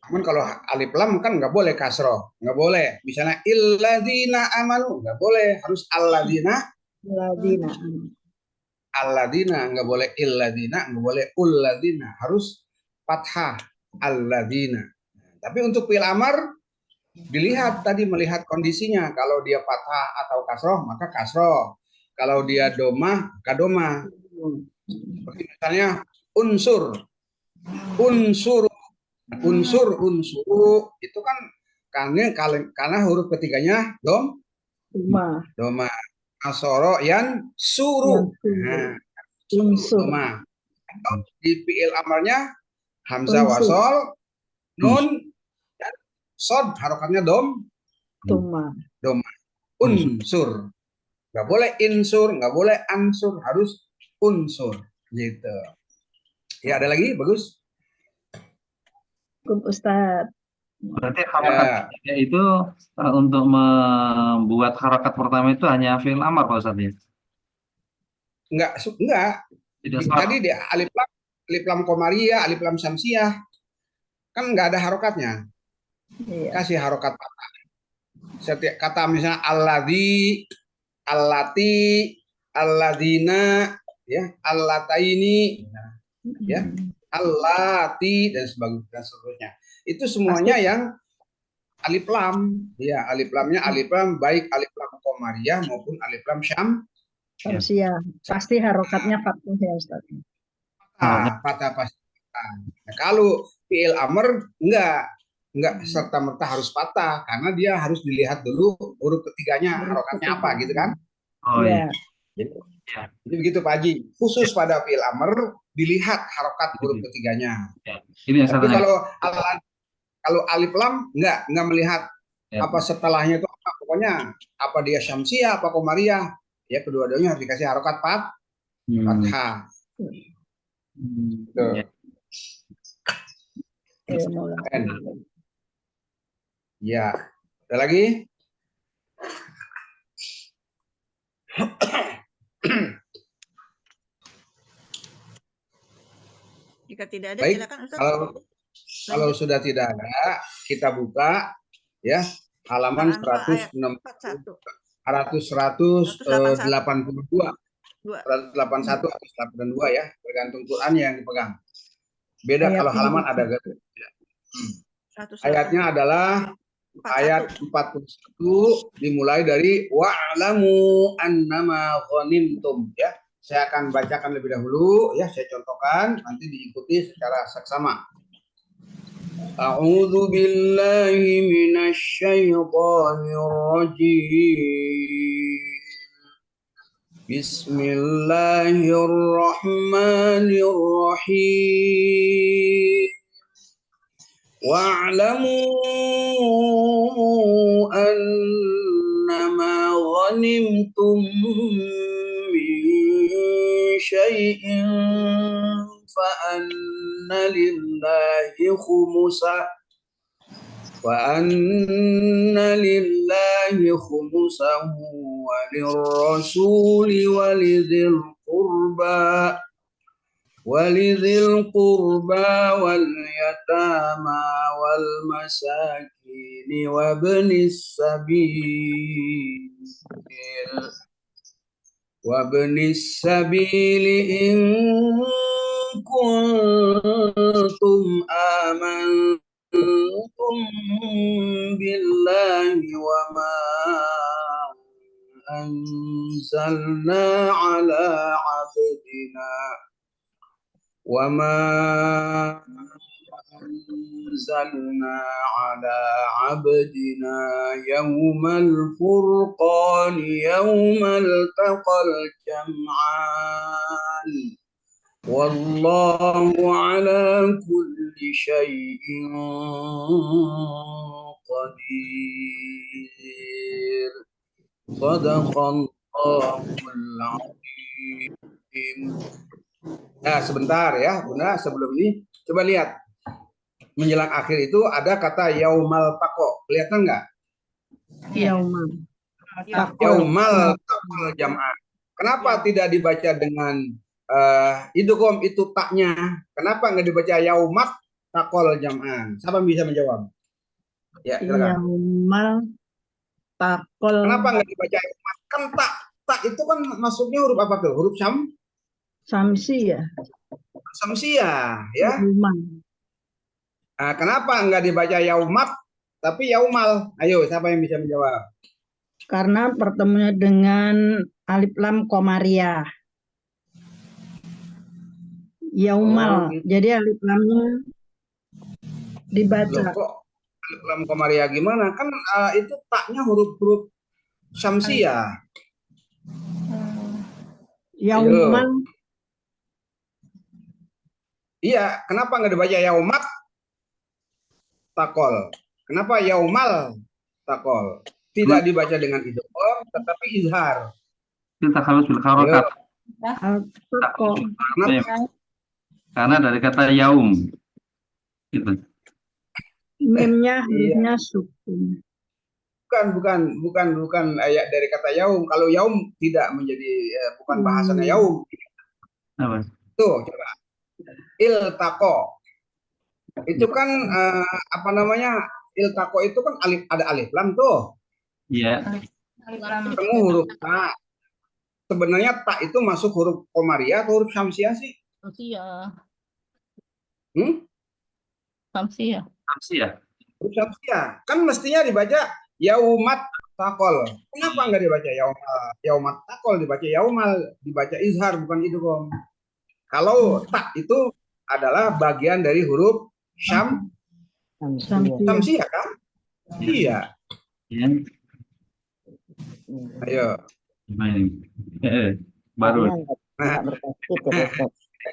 Namun kalau alif lam kan nggak boleh kasroh, nggak boleh. Misalnya illadzina amanu nggak boleh, harus alladzina. Alladzina nggak boleh illadzina, nggak boleh ulladzina, harus fathah alladzina. Tapi untuk fi'il amar dilihat tadi, melihat kondisinya. Kalau dia fathah atau kasroh maka kasroh. Kalau dia domah maka domah. Seperti misalnya unsur itu kan karena huruf ketiganya doma. Asoro yan suru. Nah, doma. Di fi'il amarnya hamzah wasol, nun, dan sod harokatnya doma. Unsur. Nggak boleh insur, nggak boleh ansur, harus unsur. Gitu. Ya, ada lagi? Bagus.
Ustadz.
Berarti harakat itu untuk membuat harakat pertama itu hanya fi'il amar Pak Ustadz ya?
Enggak.
Tidak
Tadi di alif lam qamariyah, alif lam syamsiah kan nggak ada harokatnya. Kasih harokat patah. Setiap kata misalnya alladzi, allati, alladzina, ya, allataini, ya, allati dan seterusnya. Itu semuanya yang alif lam, ya, alif lamnya alif lam, baik alif lam qamariyah maupun alif lam
syamsiah. Pasti harokatnya fathah ya Ustaz.
Fathah pasti. Nah, kalau fi'il amr enggak serta merta harus patah, karena dia harus dilihat dulu huruf ketiganya harokatnya apa gitu kan.
Oh iya.
Jadi begitu Pak Haji, khusus pada fi'il amr dilihat harokat huruf ketiganya.
Ini yang
tapi kalau alif lam enggak melihat apa setelahnya itu apa, pokoknya apa dia syamsiah apa qamariyah, ya kedua-duanya harus dikasih harokat fathah. Ya, ada lagi?
Jika tidak ada,
baik,
silakan Ustaz.
Kalau sudah tidak ada, kita buka ya halaman 182 ya, tergantung Qurannya yang dipegang. Beda kalau halaman ada ayatnya adalah ayat 41 dimulai dari wa'lamu annama ghanimtum ya. Saya akan bacakan lebih dahulu ya, saya contohkan, nanti diikuti secara saksama. A'udzu billahi minasy syaithanir rajim. Bismillahirrahmanirrahim. Wa'lamu annama ghanimtum min syai'in fa anna lillahi khumusahu wa lirrasuli ولذي القربى واليتامى والمساكين وابن السبيل إن كنتم آمنتم بالله وما أنزلنا على عبدنا يوم الفرقان يوم التقى الجمعان والله على كل شيء قدير صدق الله العظيم. Nah, sebentar ya, Bunda, sebelum ini Coba lihat. Menjelang akhir itu ada kata yaumal taqo. Kelihatan nggak?
Yaumal.
Ya.
Yaumal taqol jam'ah. Kenapa tidak dibaca dengan idgham itu taknya? Kenapa nggak dibaca yaumat taqol jam'an? Siapa yang bisa menjawab? Ya, silakan.
Yaumal taqol.
Kenapa nggak dibaca yaumat? Kan tak itu kan masuknya huruf apa tuh? Huruf
Samsi ya.
samsiah, ya.
Yaumal.
Nah, kenapa nggak dibaca yaumat tapi yaumal? Ayo, siapa yang bisa menjawab?
Karena pertemunya dengan alif lam komariah. Yaumal.
Oh, gitu.
Jadi alif lamnya dibaca.
Loh, kok alif lam komariah gimana? Kan itu taknya huruf-huruf samsiah.
Yaumal.
Iya, kenapa nggak dibaca yaumat takol? Kenapa yaumal takol? Tidak dibaca dengan idgham, tetapi izhar.
Itu takhalus bil harokat.
Taqo.
Karena dari kata yaum. Gitu.
Mimnya
Iya.
hurufnya sukun.
Bukan ayat dari kata yaum. Kalau yaum tidak menjadi bukan bahasanya yaum.
Apa?
Tuh, coba. Iltaqo. Itu kan apa namanya? Iltaqo itu kan ada alif lam tuh.
Iya.
Ketemu huruf ta. Sebenarnya ta itu masuk huruf komariah atau huruf syamsiah sih?
Samsiah.
Hmm?
Samsiah.
Samsiah.
Huruf syamsiah. Kan mestinya dibaca yaumat takol. Kenapa nggak dibaca yaumat takol? Dibaca yaumal, dibaca izhar bukan idgham. Kalau tak itu adalah bagian dari huruf syamsiah kan? Iya.
Iya.
Ayo.
Gimana ini? Baru.
Nah,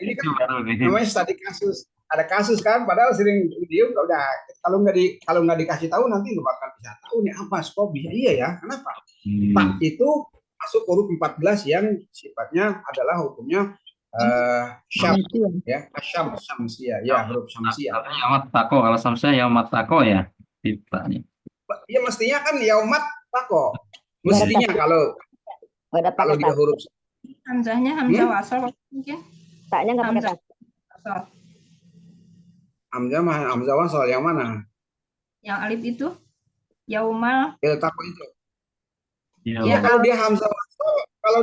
ini kan
Baru nih.
namanya tadi kasus. Ada kasus kan, padahal sering diem, udah kalau nggak dikasih tahu nanti nggak bakal bisa tahu nih apa kok bisa iya ya. Kenapa? Tak itu masuk huruf 14 yang sifatnya adalah hukumnya syam ya, syamsiah ya, huruf syamsiah.
Yaumat tako. Kalau samsiah yaumat tako ya. Titanya.
Ya mestinya kan yaumat tako. Mestinya kalau dia huruf
Hamzahnya hamzah wasol mungkin.
Taknya nggak pakai tak.
Wasol.
hamzah wasol yang mana?
Yang alif itu yaumal.
Iltaqo itu.
Iya.
Ya, kalau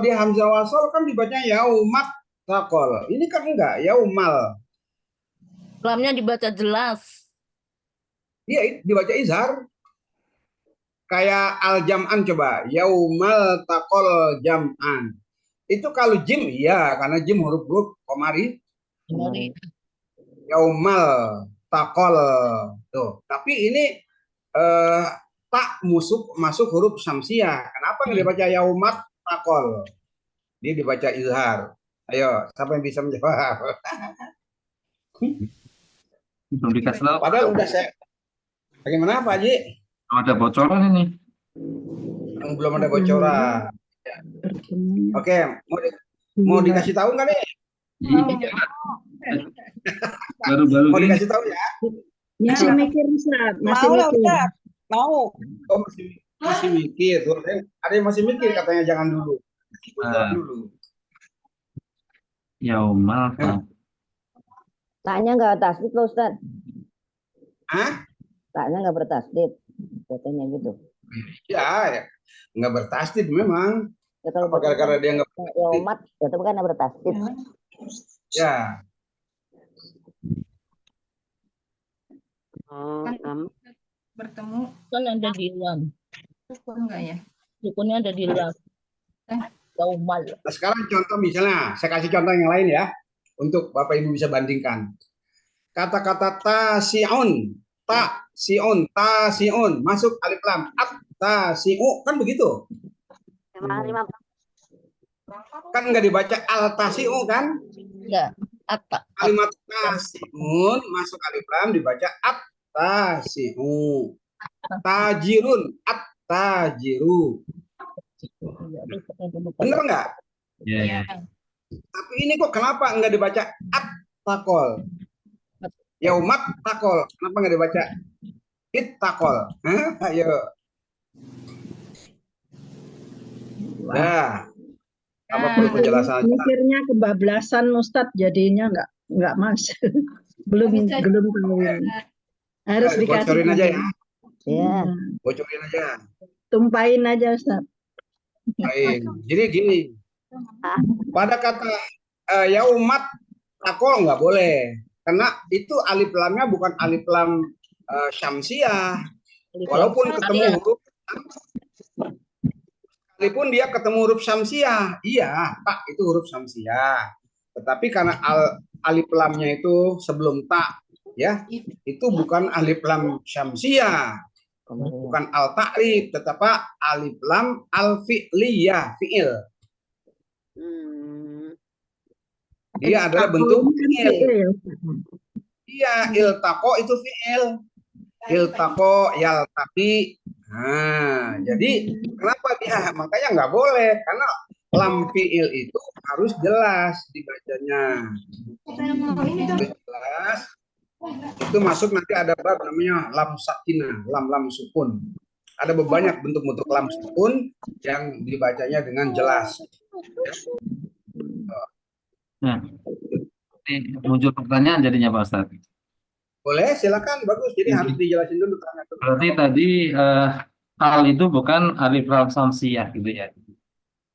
dia hamzah wasol kan dibaca yaumat takol. Ini kan enggak, yaumal.
Lamnya dibaca jelas.
Iya, dibaca izhar. Kayak al-jam'an coba, yaumal takol jam'an. Itu kalau jim iya, karena jim huruf komari. Yaumal takol tuh. Tapi ini tak masuk huruf syamsiah. Kenapa nggak dibaca yaumat takol? Dia dibaca izhar. Ayo, siapa yang bisa menjawab?
Belum dikasih tahu.
Padahal udah saya. Bagaimana Pak Haji?
Ada bocoran ini.
Belum ada bocoran. Oke, mau dikasih tahu nggak nih?
Iya. Baru-baru
Mau
ini.
dikasih tahu ya?
Masih mikir, Ustaz. Masih
Mau lah,
mikir.
Ustaz. Mau.
Oh, masih mikir. Tuh, ada yang masih mikir katanya jangan dulu. Dulu.
Yaumal tako.
Taknya nggak tasdid loh Ustaz.
Hah?
Taknya nggak bertasdid. Katanya gitu.
Ya, nggak bertasdid memang.
Ya, kalau
Apa gara-gara dia nggak
yaumat, ya itu kan bertasdid.
ya?
Bertemu
Kan ada di lam.
sukun enggak ya?
Sukunnya ada di lam. Yaumal.
Nah, sekarang contoh misalnya, saya kasih contoh yang lain ya, untuk Bapak Ibu bisa bandingkan. Kata-kata tasiun, tasiun, masuk alif lam, tasiu, kan begitu? Kan nggak dibaca al-tasiu kan?
Enggak. Apa?
Kalimat tasiun masuk alif lam dibaca at-tasiu. Tajirun, at-tajiru. Bener nggak?
Iya.
Ya.
Tapi ini kok kenapa nggak dibaca at-takol? Yaumat takol. Kenapa nggak dibaca ittakol? Ayo.
Wah,
Nah, apa perlu penjelasan?
mikirnya kebablasan Ustadz jadinya nggak mas. belum
Bisa
tahu ini. Harus dikasih
Bocorin aja ya.
Ya.
Bocorin aja.
Tumpahin aja Ustadz.
Baik. Jadi gini, pada kata yaumat takol nggak boleh, karena itu alif lamnya bukan alif lam syamsiah. Walaupun ketemu huruf, sekalipun dia ketemu huruf syamsiah, iya, tak itu huruf syamsiah. Tetapi karena alif lamnya itu sebelum tak, ya, itu bukan alif lam syamsiah, bukan al ta'rif, tetapi alif lam al fi'liyah, fi'il. Dia adalah bentuk fi'il. Iya, iltaqo itu fi'il. Iltaqo yaltaqi. Nah, jadi kenapa dia? Makanya nggak boleh, karena lam fi'il itu harus jelas dibacanya. Harus jelas. Itu masuk nanti ada bab namanya lam sakinah, lam sukun. Ada banyak bentuk-bentuk lam sukun yang dibacanya dengan jelas.
Nah, ini muncul pertanyaan jadinya Pak Ustadz.
Boleh, silakan, bagus. Jadi harus dijelasin dulu.
Berarti tadi al itu bukan alif lam samsiah gitu ya.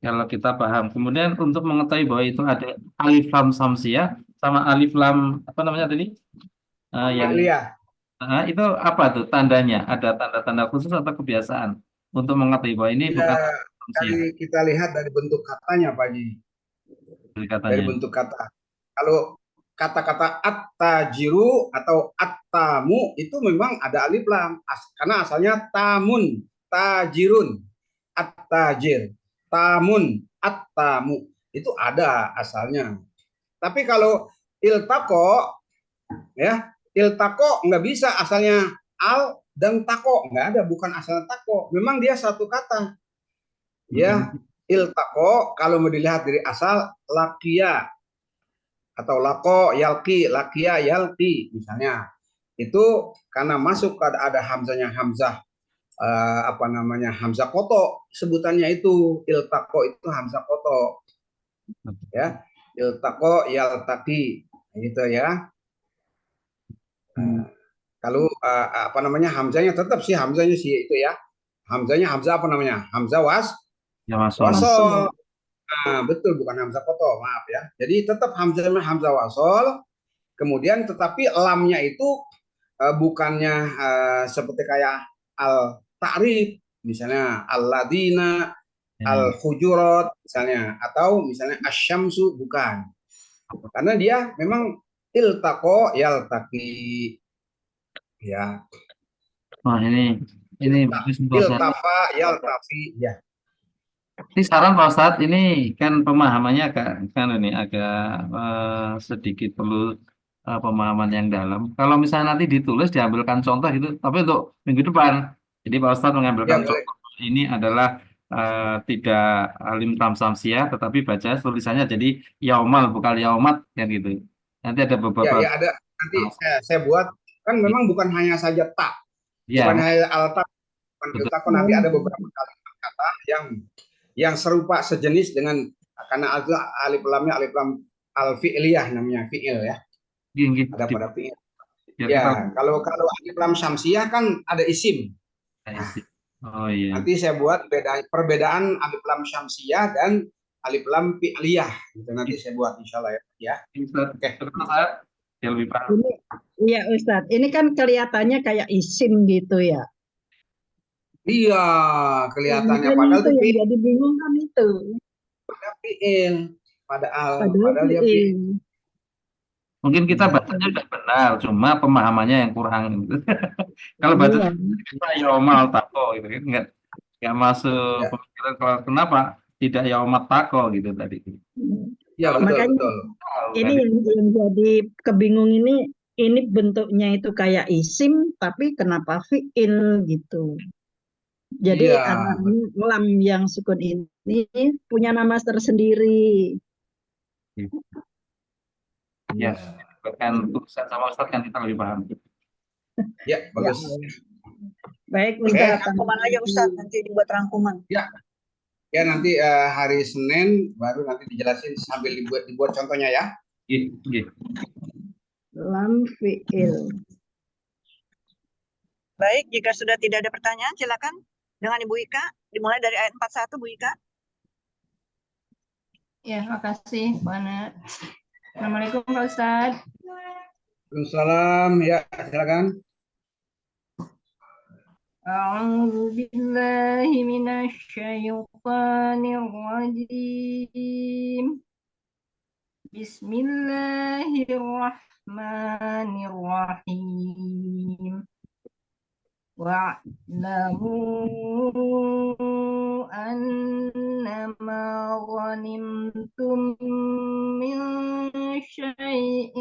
Kalau kita paham. Kemudian untuk mengetahui bahwa itu ada alif lam samsiah sama alif lam apa namanya tadi? Yang itu apa tuh tandanya? Ada tanda-tanda khusus atau kebiasaan untuk mengetahui bahwa ini bukan samsiah?
Kita lihat dari bentuk katanya, Pak Ji. Dari bentuk kata. Kalau kata-kata at-tajiru atau at-tamu itu memang ada alif lam karena asalnya tamun, tajirun, at-tajir, tamun, at-tamu itu ada asalnya. Tapi kalau iltaqo ya, iltaqo nggak bisa asalnya al dan tako, nggak ada, bukan asalnya tako. Memang dia satu kata. Ya, iltaqo kalau mau dilihat dari asal lakia atau lako yalki, lakia yalki misalnya, itu karena masuk ada hamzahnya, hamzah apa namanya, hamzah koto, sebutannya itu iltaqo itu hamzah koto, ya, iltaqo yaltaqi gitu ya. Kalau apa namanya, hamzahnya tetap sih hamzahnya sih itu ya, hamzahnya hamzah apa namanya, hamzah wasol. Nah, betul, bukan hamzah koto, maaf ya. Jadi tetap hamzahnya hamzah wasol, kemudian tetapi lamnya itu bukannya seperti kayak al ta'rif, misalnya al-ladina, al-hujurat misalnya, atau misalnya asyamsu, bukan. Karena dia memang iltaqo yaltaqi. Ya.
Wah, ini bagus
iltafa yaltafi ya.
Ini saran Pak Ustadz, ini kan pemahamannya agak sedikit perlu pemahaman yang dalam. Kalau misalnya nanti ditulis diambilkan contoh gitu, tapi untuk minggu depan, jadi Pak Ustadz mengambilkan contoh ini adalah tidak alim lam samsiah, tetapi baca tulisannya jadi yaumal bukan yaumat kan gitu. Nanti ada beberapa.
Ya ada. Nanti saya buat, kan memang bukan hanya saja tak, bukan hanya al-tak, bukan nanti ada beberapa kalimat kata yang serupa sejenis dengan, karena alif lamnya alif lam al fi'liyah namanya, fi'il ya. Ada pada fi'il. Ya, kalau alif lam syamsiyah kan ada isim.
Oh iya.
Nanti saya buat perbedaan alif lam syamsiyah dan alif lam fi'liyah. Itu nanti saya buat insyaallah ya.
Oke. Ya lebih paham.
Iya Ustadz, ini kan kelihatannya kayak isim gitu ya.
Iya, kelihatannya padahal
itu yang jadi bingung kan itu.
Pada fi'il, padahal dia
fi'il.
Mungkin kita bacanya udah benar, cuma pemahamannya yang kurang. Kalau baca yaumal tako gitu kan nggak masuk pemikiran. Kalau kenapa tidak yaumat tako gitu tadi.
Ya,
makanya
betul.
Ini yang jadi kebingung ini bentuknya itu kayak isim tapi kenapa fi'il gitu. Jadi lam yang sukun ini punya nama tersendiri.
Ya. Bahkan tulisan sama Ustaz kan kita lebih paham.
Ya,
Ya
bagus.
Allah. Baik
Oke.
Ustaz.
Rangkuman aja Ustadz, nanti dibuat rangkuman.
Ya, nanti hari Senin baru nanti dijelasin sambil dibuat contohnya ya.
Iya.
Lam fi'il.
Baik, jika sudah tidak ada pertanyaan, silakan dengan Ibu Ika. Dimulai dari ayat 41, Bu Ika.
Ya, makasih, Bu Ana. Assalamualaikum Pak Ustadz.
Waalaikumsalam. Ya, silakan.
أعوذ بالله من الشيطان الرجيم بسم الله الرحمن الرحيم واعلموا أنما غنمتم من شيء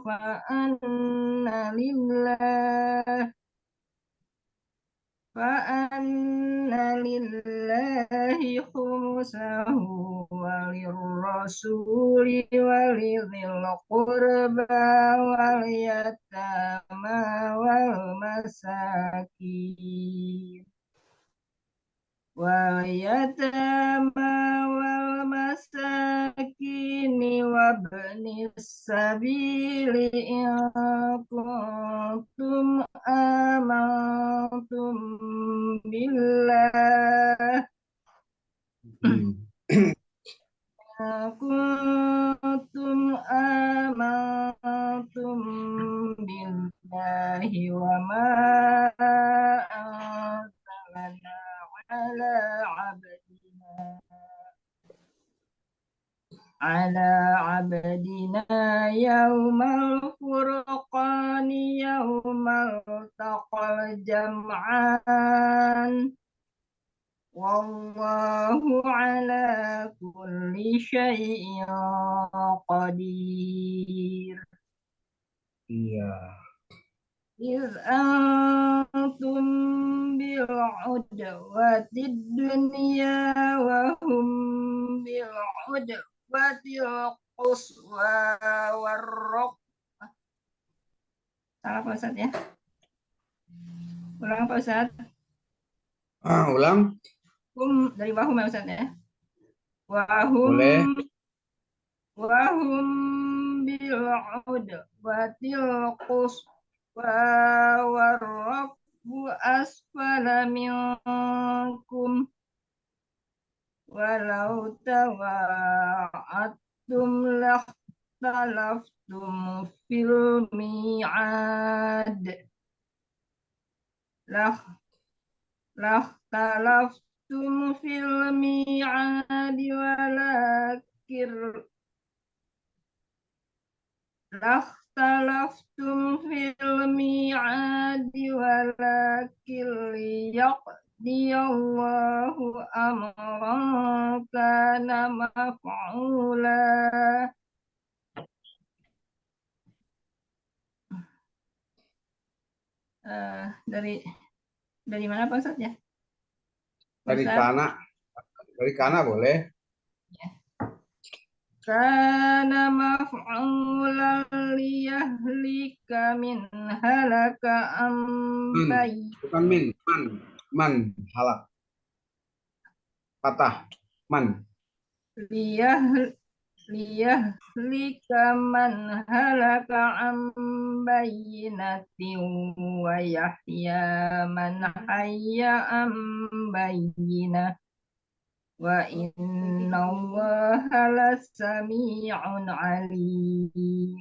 فأن لله خمسه وللرسول ولذي القربى واليتامى والمساكين وابن السبيل إن كنتم آمنتم بالله وما أنزلنا على عبدنا يوم الفرقان يوم التقى الجمعان والله على كل شيء قدير.
Iya.
إذ أنتم بالعدوة الدنيا وهم بالعدوة القصوى والركبة. Salah Pak Ustadz ya. Ulang Pak Ustadz.
Ulang.
Dari wahum ya Ustadz ya. Wahum
Boleh.
bil'udwatil quswa warrakbu asfala minkum walau tawa'attum lakhtalaftum fil mi'ad lakhtalaftum fil mi'ad لاختلفتم في الميعاد ولكن ليقضي الله أمرا كان مفعولا. Dari mana Pak Ustadz ya?
Dari kana boleh.
Kana maf'ulan liyahlika min halaka ambayi.
Bukan man halak. Patah. Man. Liyahlika
man halaka ambayinatin wa yahya man hayya ambayinah. Wa inna Allaha lasami'un alim.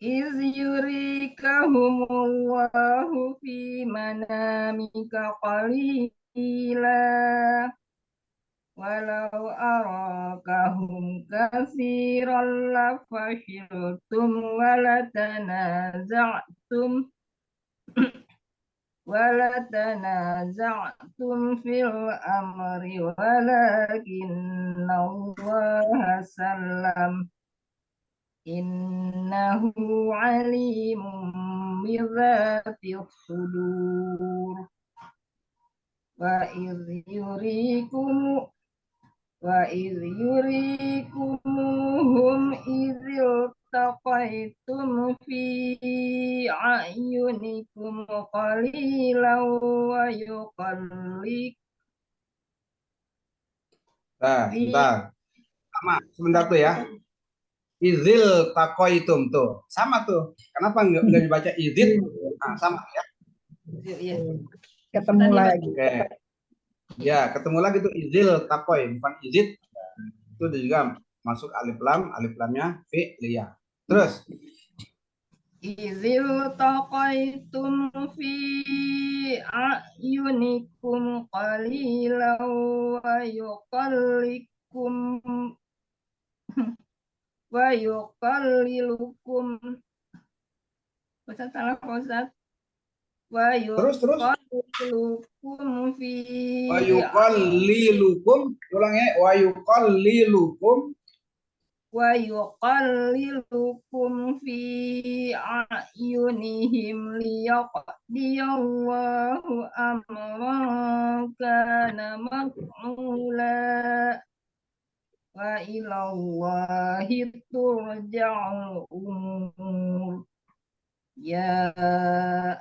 Iz yurikahumullahu fi manamika qalila walau arakahum katsiran lafashiltum ولتنازعتم في الأمر ولكن الله سلم إنه عليم بذات الصدور. وإذ يريكموهم إذ التقيتم في أعينكم قليلا ويقلل
Nah,
في
sebentar. Sama, sebentar tuh ya. Izil takoitum tuh. Sama tuh. Kenapa nggak dibaca izid? Nah, sama ya.
ya.
Ketemu
Tadi
lagi.
Oke. Ya, ketemu lagi tuh izil takoi, bukan izid. Itu juga masuk alif lamnya fi'liyah. Terus
izil taqaitum fi a'yunikum qalilan wa yuqallikum wa yuqallilukum. Ustaz salah Ustaz. Wa
terus
yuqallilukum fi
wa yuqallilukum, ulang ya, wa yuqallilukum
wa yuqallilukum fi a'yunihim liyaqdiyallahu amran kana maf'ula wa ilallahi turja'ul umur ya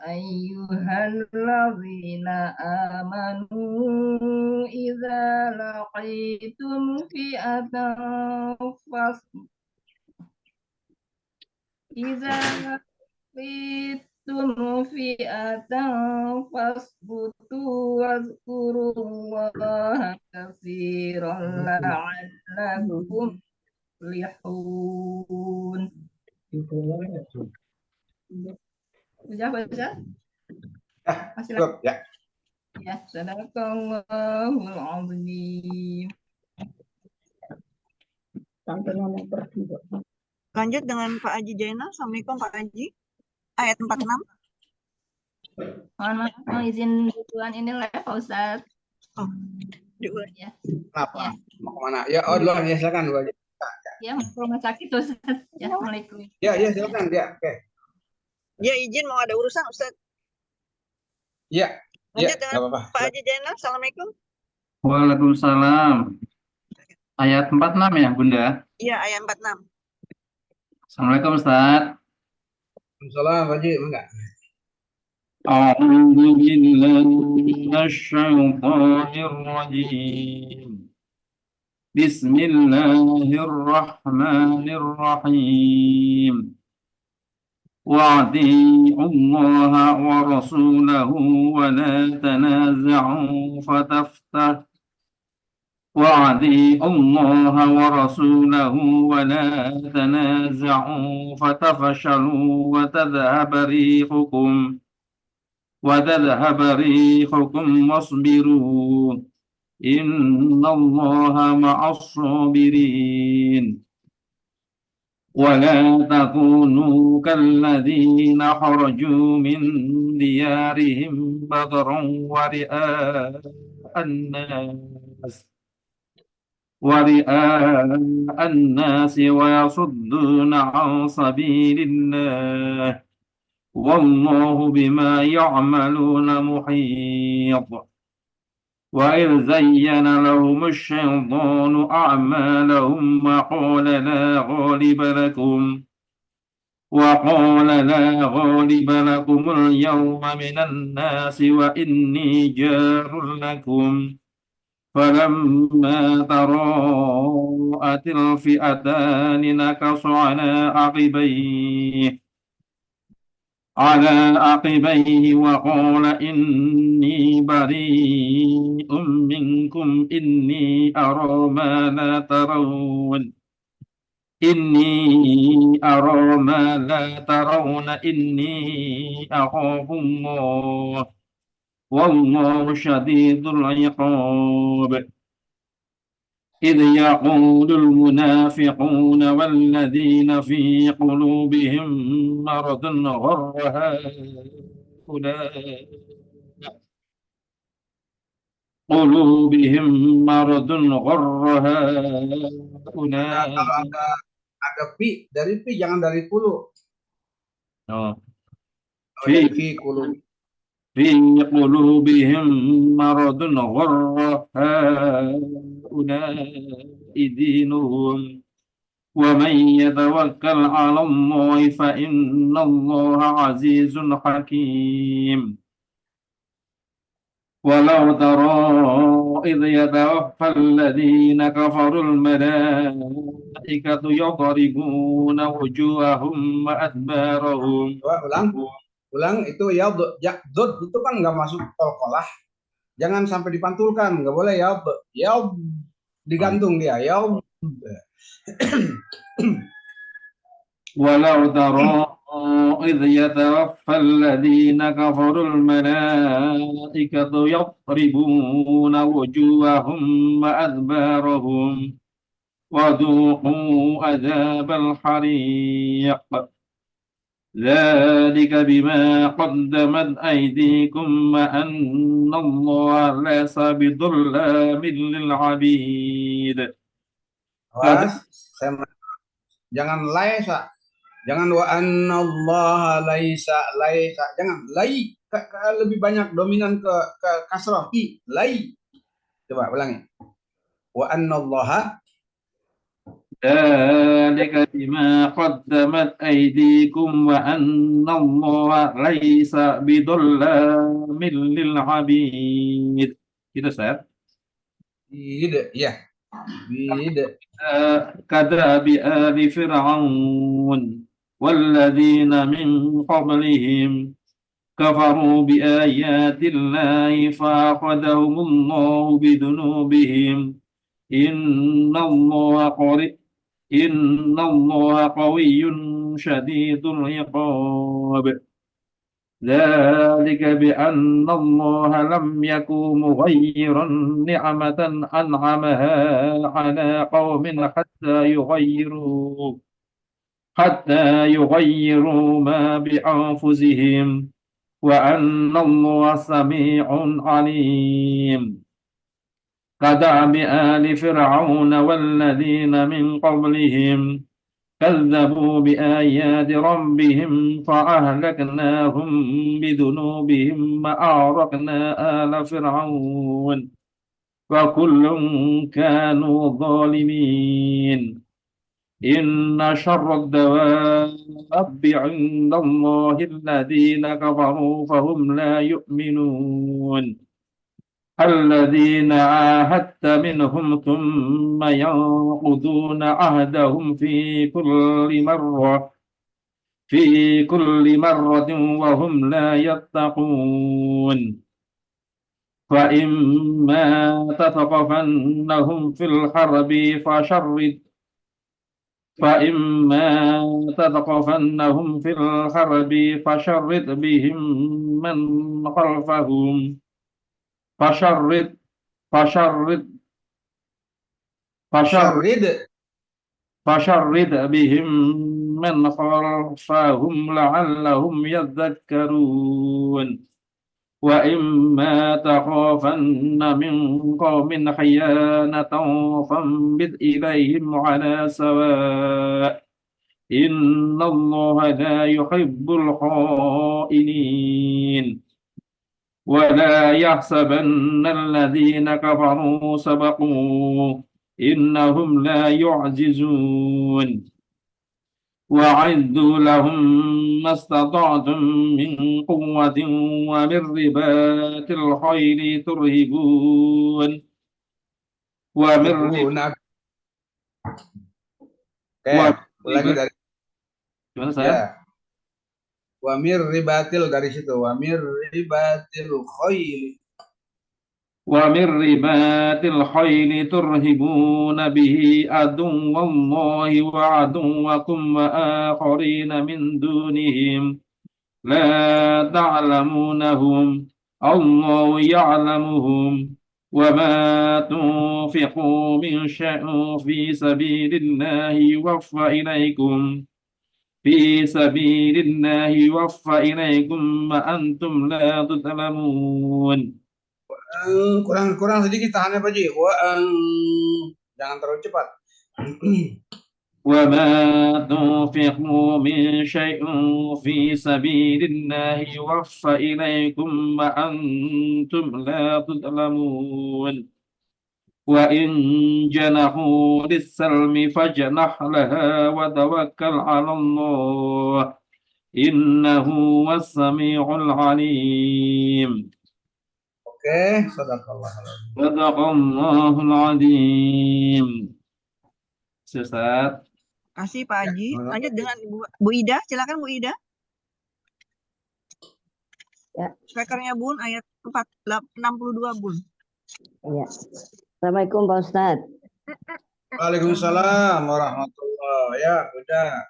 ayyuhalladzina amanu idza laqitum fi'atan idza laqitum fi'atan fasbutu wazkurullaha katsiran la'allakum tuflihun. Udah baca? Masih
cukup ya.
ya, sadaqallahul azim.
Sampai nomor pergi.
Lanjut dengan Pak Haji Jainal. Assalamualaikum Pak Haji. Ayat 46.
Mohon maaf, mau izin duluan ini Pak Ustaz.
Oh, diulang.
Ya,
Kenapa?
ya,
Mau kemana? Ya, duluan ya, silakan.
ya mau ke rumah sakit Ustaz. Ya, Assalamualaikum.
Ya, silakan ya. Oke.
Ya izin mau ada urusan Ustaz.
Ya,
Lanjut
nggak
dengan
apa-apa.
Pak Haji Jainal. Assalamualaikum.
Waalaikumsalam. Ayat 46 ya, Bunda?
Iya, ayat 46.
Assalamualaikum, Ustaz.
Waalaikumsalam, Pak Haji, enggak?
أعوذ بالله من الشيطان الرجيم بسم الله الرحمن الرحيم وأطيعوا الله ورسوله ولا تنازعوا فتفشلوا وأطيعوا الله ورسوله ولا تنازعوا فتفشلوا وتذهب ريحكم واصبروا إن الله مع الصابرين ولا تكونوا كالذين خرجوا من ديارهم بطرا ورئاء الناس ويصدون عن سبيل الله والله بما يعملون محيط وإذ زين لهم الشيطان أعمالهم وقال لا غالب لكم اليوم من الناس وإني جار لكم فلما تراءت الفئتان نكص على عقبيه وقال إني بريء منكم إني أرى ما لا ترون إني أخاف الله والله شديد العقاب إذ يقول المنافقون والذين في قلوبهم مرض غر هؤلاء
Kalau ada pi, dari pi jangan dari kulu.
Oh.
Dari fi kulu.
في قلوبهم مرض غر هؤلاء دينهم ومن يتوكل على الله فإن الله عزيز حكيم ولو ترى إذ يتوفى الذين كفروا الملائكة يضربون وجوههم وأدبارهم.
Ulang itu yadud itu kan nggak masuk qalqalah. Jangan sampai dipantulkan, nggak boleh yad digantung dia yad.
ولو ترى إذ يتوفى الذين كفروا الملائكة يضربون وجوههم وأدبارهم وذوقوا عذاب الحريق ذلك بما قدمت أيديكم وأن الله ليس بظلام للعبيد.
Jangan laisa, jangan wa annallaha laisa, jangan lai, lebih banyak dominan ke kasrah i, lai. Coba ulangi. Wa annallaha
ذلك بما قدمت أيديكم وأن الله ليس بظلام للعبيد. Gitu, Ustaz?
Tidak, ya. Tidak.
كدأب آل فرعون والذين من قبلهم كفروا بآيات الله فأخذهم الله بذنوبهم إن الله قوي شديد العقاب ذلك بأن الله لم يكن مغيرا نعمة أنعمها على قوم حتى يغيروا ما بأنفسهم وأن الله سميع عليم كدأب آل فرعون والذين من قبلهم كذبوا بآيات ربهم فأهلكناهم بذنوبهم وأغرقنا آل فرعون وكل كانوا ظالمين إن شر الدواب عند الله الذين كفروا فهم لا يؤمنون الذين عاهدت منهم ثم ينقضون عهدهم في كل مرة وهم لا يتقون فإما تثقفنهم في الحرب فشرد بهم من خلفهم فشرد بهم من خلفهم لعلهم يذكرون وإما تخافن من قوم خيانة فانبذ إليهم على سواء إن الله لا يحب الخائنين ولا يحسبن الذين كفروا سبقوا إنهم لا يعجزون وأعدوا لهم ما استطعتم من قوة ومن رباط الخيل ترهبون
Lagi dari
gimana saya?
Ya. Wamir ribatil dari situ. Wamir ribatil khayl.
ومن رباط الخيل ترهبون به عدو الله وعدوكم وآخرين من دونهم لا تعلمونهم الله يعلمهم وما تنفقوا من شيء في سبيل الله يوفى إليكم وأنتم لا تظلمون.
Kurang sedikit tahannya Pak Ji. Jangan terlalu cepat.
وما تنفقوا من شيء في سبيل الله يوفى إليكم وأنتم لا تظلمون. وإن جنحوا للسلم فاجنح لها وتوكل على الله إنه هو السميع العليم.
Oke, sadaqallah.
صدق الله العظيم. Ustaz.
Kasih Pak Haji.
Ya,
Lanjut dengan Bu Ida. Silakan Bu Ida.
Ya.
Speakernya Bun ayat 62 Bun.
Ya. Assalamualaikum Pak Ustadz.
Waalaikumsalam warahmatullahi ya udah.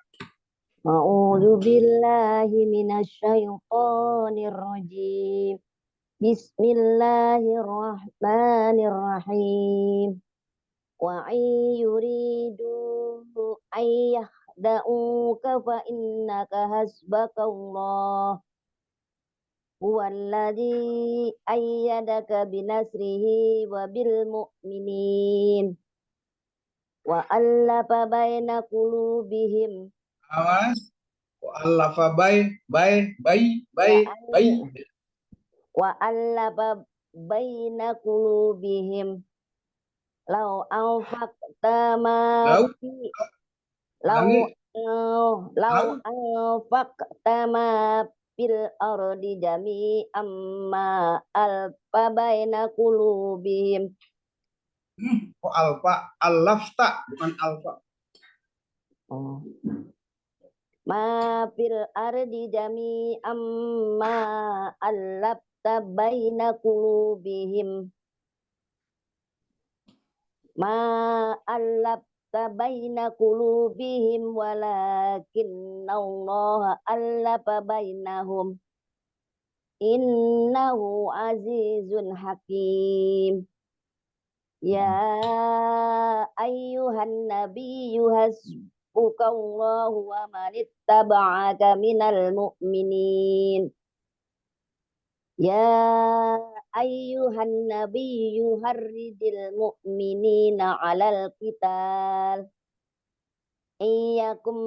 A'udzu billahi minasyaitonir rajim. Bismillahirrahmanirrahim. Wa in yuridu ayyahda'uka fa innaka hasbakallah. Huwallazi ayyadaka binasrihi wa bil mu'minin. Wa allafa baina qulubihim.
Awas. Allafa bay.
Wa allafa baina qulubihim. Lau anfaqta ma fi lau anfaqta ma fil ardi jami'an ma alfa baina qulubihim.
Oh, alfa, alafta bukan alfa.
Oh. Ma fil ardi jami'an ma alafta baina qulubihim. Ma alafta baina qulubihim walakinna Allah alafa bainahum. Innahu azizun hakim. Ya ayyuhan nabiyyu hasbukallahu wa manittaba'aka minal mu'minin. Ya ayyuhan nabiyyu harridil mu'minina 'alal qital. Iyyakum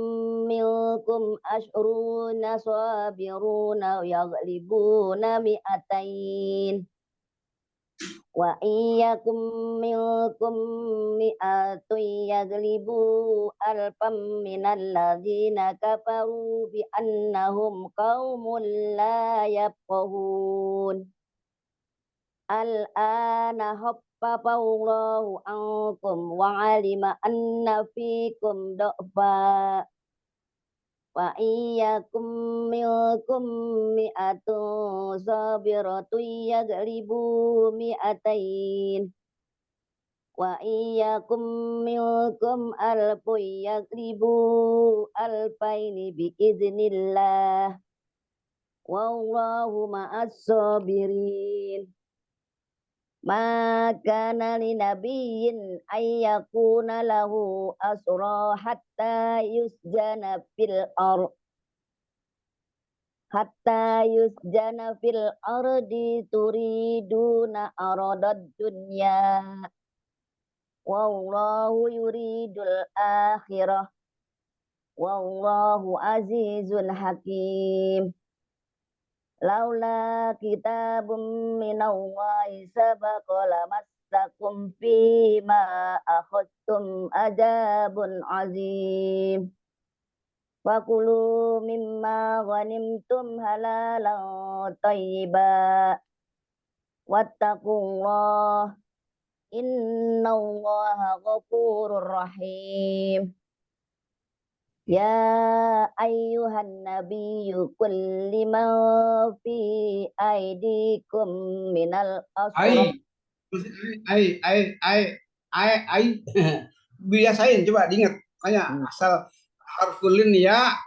minkum ashruna sabiruna yaghlibuna mi'atain. Wa iyyakum minkum mi'atun yaglibu alfam minal ladzina kafaru bi annahum qaumun la yafqahun. Al-ana haffafallahu ankum wa alima anna fikum dha'fa. Wa iyyakum minkum mi'atun sabiratun yaglibu mi'atain. Wa iyyakum minkum alfun yaglibu alfaini biiznillah. Wallahu ma'as sabirin. Ma kana li nabiyyin ayyakuna lahu asra hatta yusjana fil ardi turiduna aradad dunya wallahu yuridul akhirah wallahu azizun hakim. Laula kitabun minallahi sabaqa lamassakum fima akhadtum adabun azim. Fakulu mimma ghanimtum halalan thayyiba. Wattaqullah. Innallaha ghafurur rahim. Ya ayyuhan nabiyyu qul liman fi aidikum minal asra.
Ai. Biasain coba diingat. Makanya asal harfulin ya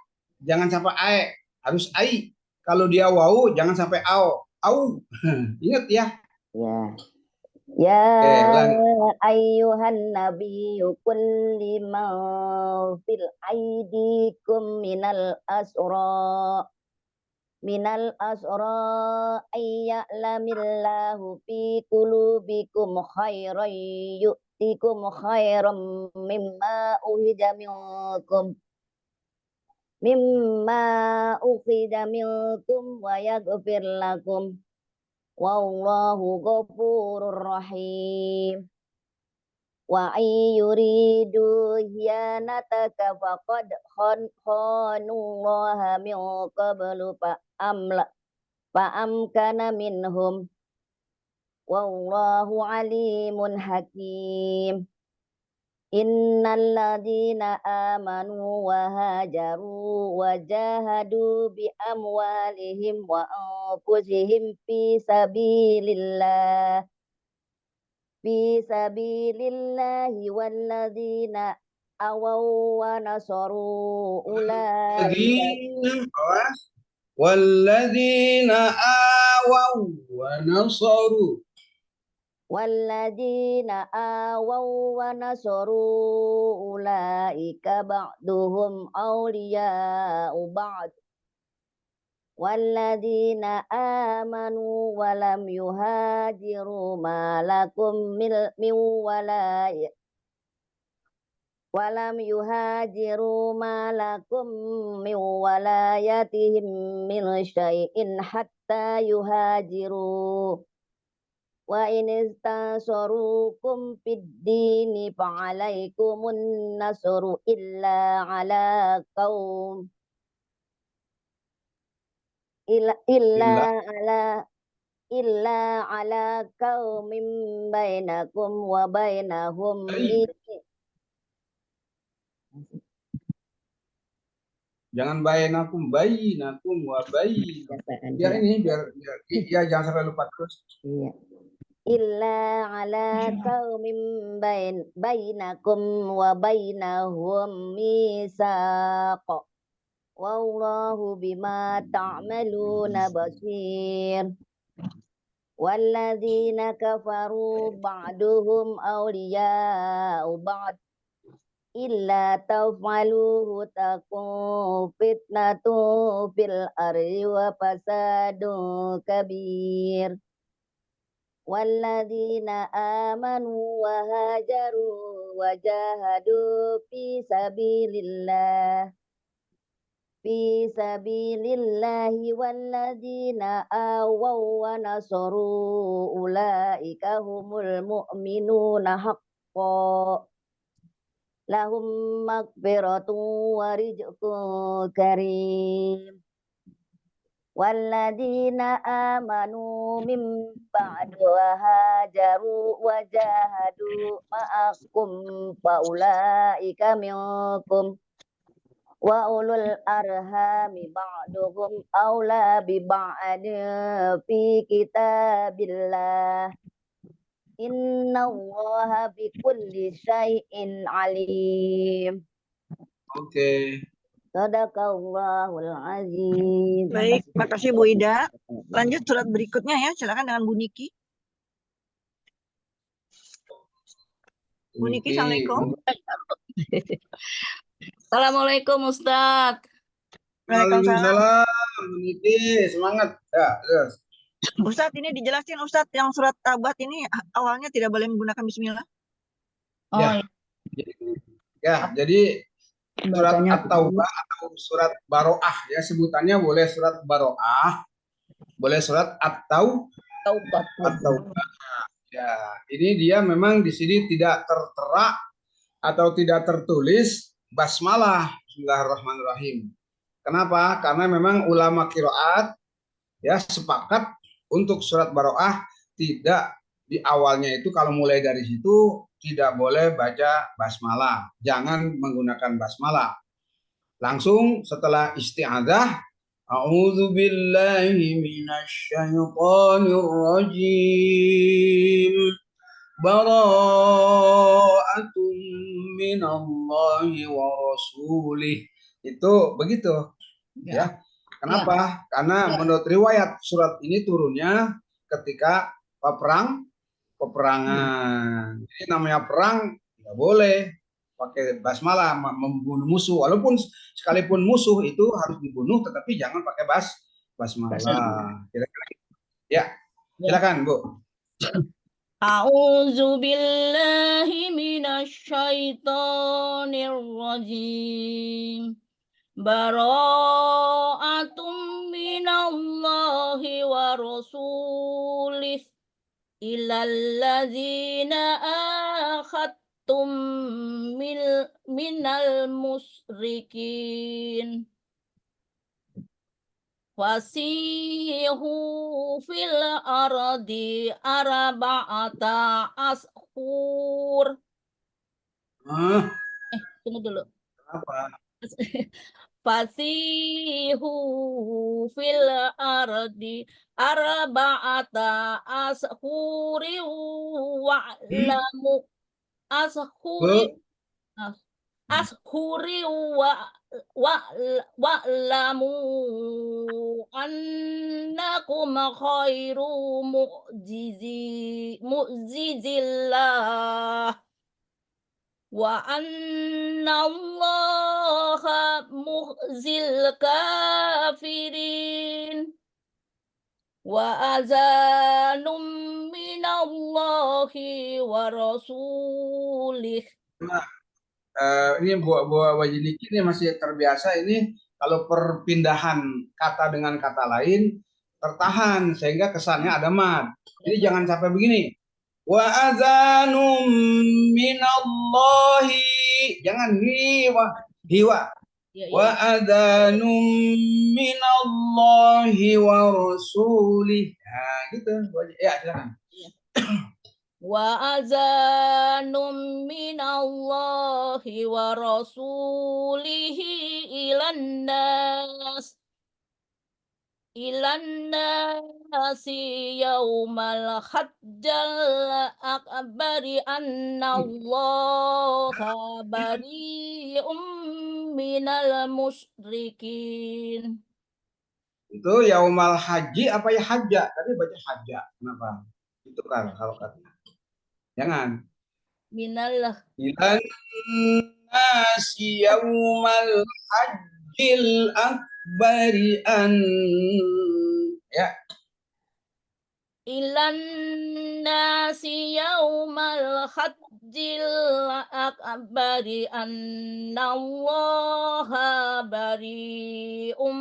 jangan sampai ai, harus ai. Kalau dia wau jangan sampai au. Ingat ya.
Ya. Ya
ulang.
ayyuhan nabiyyu qul liman fil aidikum minal asra ayya'lamillahu fi qulubikum khairan yu'tikum khairan mimma ukhida minkum wa yaghfir lakum. Wallahu ghafurur rahim. wa yuridu hiyanataka faqad khanullaha min qablu fa'amkana minhum wallahu alimun hakim. Innal ladzina amanu wa hajaru wa jahadu bi amwalihim wa anfusihim fi sabilillahi walladzina awaw wa nasaru ulaika
Walladzina awaw wa nasaru
Walladzina awaw wa nasaru ulaika ba'duhum awliya'u ba'd walladzina amanu wa lam yuhajiru ma lakum min walayat walam yuhajiru ma lakum min walayatihim min syai'in hatta yuhajiru wa in istansarukum fid dini fa'alaikumun nasru illa ala qaumin bainakum wa bainahum
Jangan bainakum wa biar ini biar ya jangan sampai lupa terus.
Iya. Illa ala qaumin bainakum wa bainahum misaq. Wallahu bima ta'maluna basir. Walladzina kafaru ba'duhum awliya'u ba'd illa taf'aluhu takun fitnatu fil ardi wa fasadun kabir. Walladzina amanu wa hajaru wa jahadu fi sabilillahi walladzina awaw wa nasaru ulaika humul mu'minuna haqqan lahum maghfiratun wa rizqun karim. Walladzina amanu min ba'du wa hajaru wa jahadu ma'akum faulaika minkum wa ulul arhami ba'duhum aula bi ba'din fi kitabillah. Innallaha bi kulli syai'in alim.
Oke.
Sadaqallahul azim.
Baik, makasih Bu Ida. Lanjut surat berikutnya ya, silakan dengan Bu Niki. Bu Niki, Assalamualaikum.
Assalamualaikum Ustadz.
Waalaikumsalam. Bu Niki, semangat. Ya, terus.
Ustadz, ini dijelasin Ustadz yang surat Tabat ini awalnya tidak boleh menggunakan bismillah.
Oh
Ya, jadi surat At-Taubah atau surat Baroah ya sebutannya boleh surat Baroah, boleh surat At-Taubah. Ya, ini dia memang di sini tidak tertera atau tidak tertulis basmalah. Bismillahirrahmanirrahim. Kenapa? Karena memang ulama qiraat ya sepakat untuk surat Baroah tidak di awalnya itu kalau mulai dari situ tidak boleh baca basmalah, jangan menggunakan basmalah. Langsung setelah isti'adzah, a'udzu billahi minasyaitonir rajim. Bara'atun minallahi wa rasulih. Itu begitu. Ya. Kenapa? Karena menurut riwayat surat ini turunnya ketika peperangan. Jadi namanya perang nggak boleh pakai basmalah membunuh musuh. Walaupun sekalipun musuh itu harus dibunuh, tetapi jangan pakai basmalah. Ya, silakan Bu.
A'udzu billahi minasyaitonir rajim. Bara'atum minallahi wa rasulih ilal ladzina akhadtum antum minal musrikin. Fasihu fil ardi arba'ata ashur. Tunggu dulu.
Apa?
Fasihu fil ardi arba'ata ashuri wa'lamu ashuri ashuri wa'lamu annakum khairu mu'jizillah wa anna allaha mukhzil kafirin wa azanum minallahi wa rasulih.
Ini buah wajib ini masih terbiasa ini kalau perpindahan kata dengan kata lain tertahan sehingga kesannya ada mad. Jadi jangan sampai begini. Wa adzanum minallahi, jangan hiwa. Wa adzanum minallahi wa rasulih. Nah, gitu. Ya, silakan.
Wa azanum minallahi wa rasulihi ilan nasi yaumal hajjal akbari annallaha bari'um minal musyrikin.
Itu yaumal haji apa ya hajja? Tadi baca hajja. Kenapa? Itu kan kalau kata. Jangan.
Minallah.
Ilan nasi yaumal hajjil akbari ya.
Ilan nasi yaumal hajjil akbari annallaha bari'um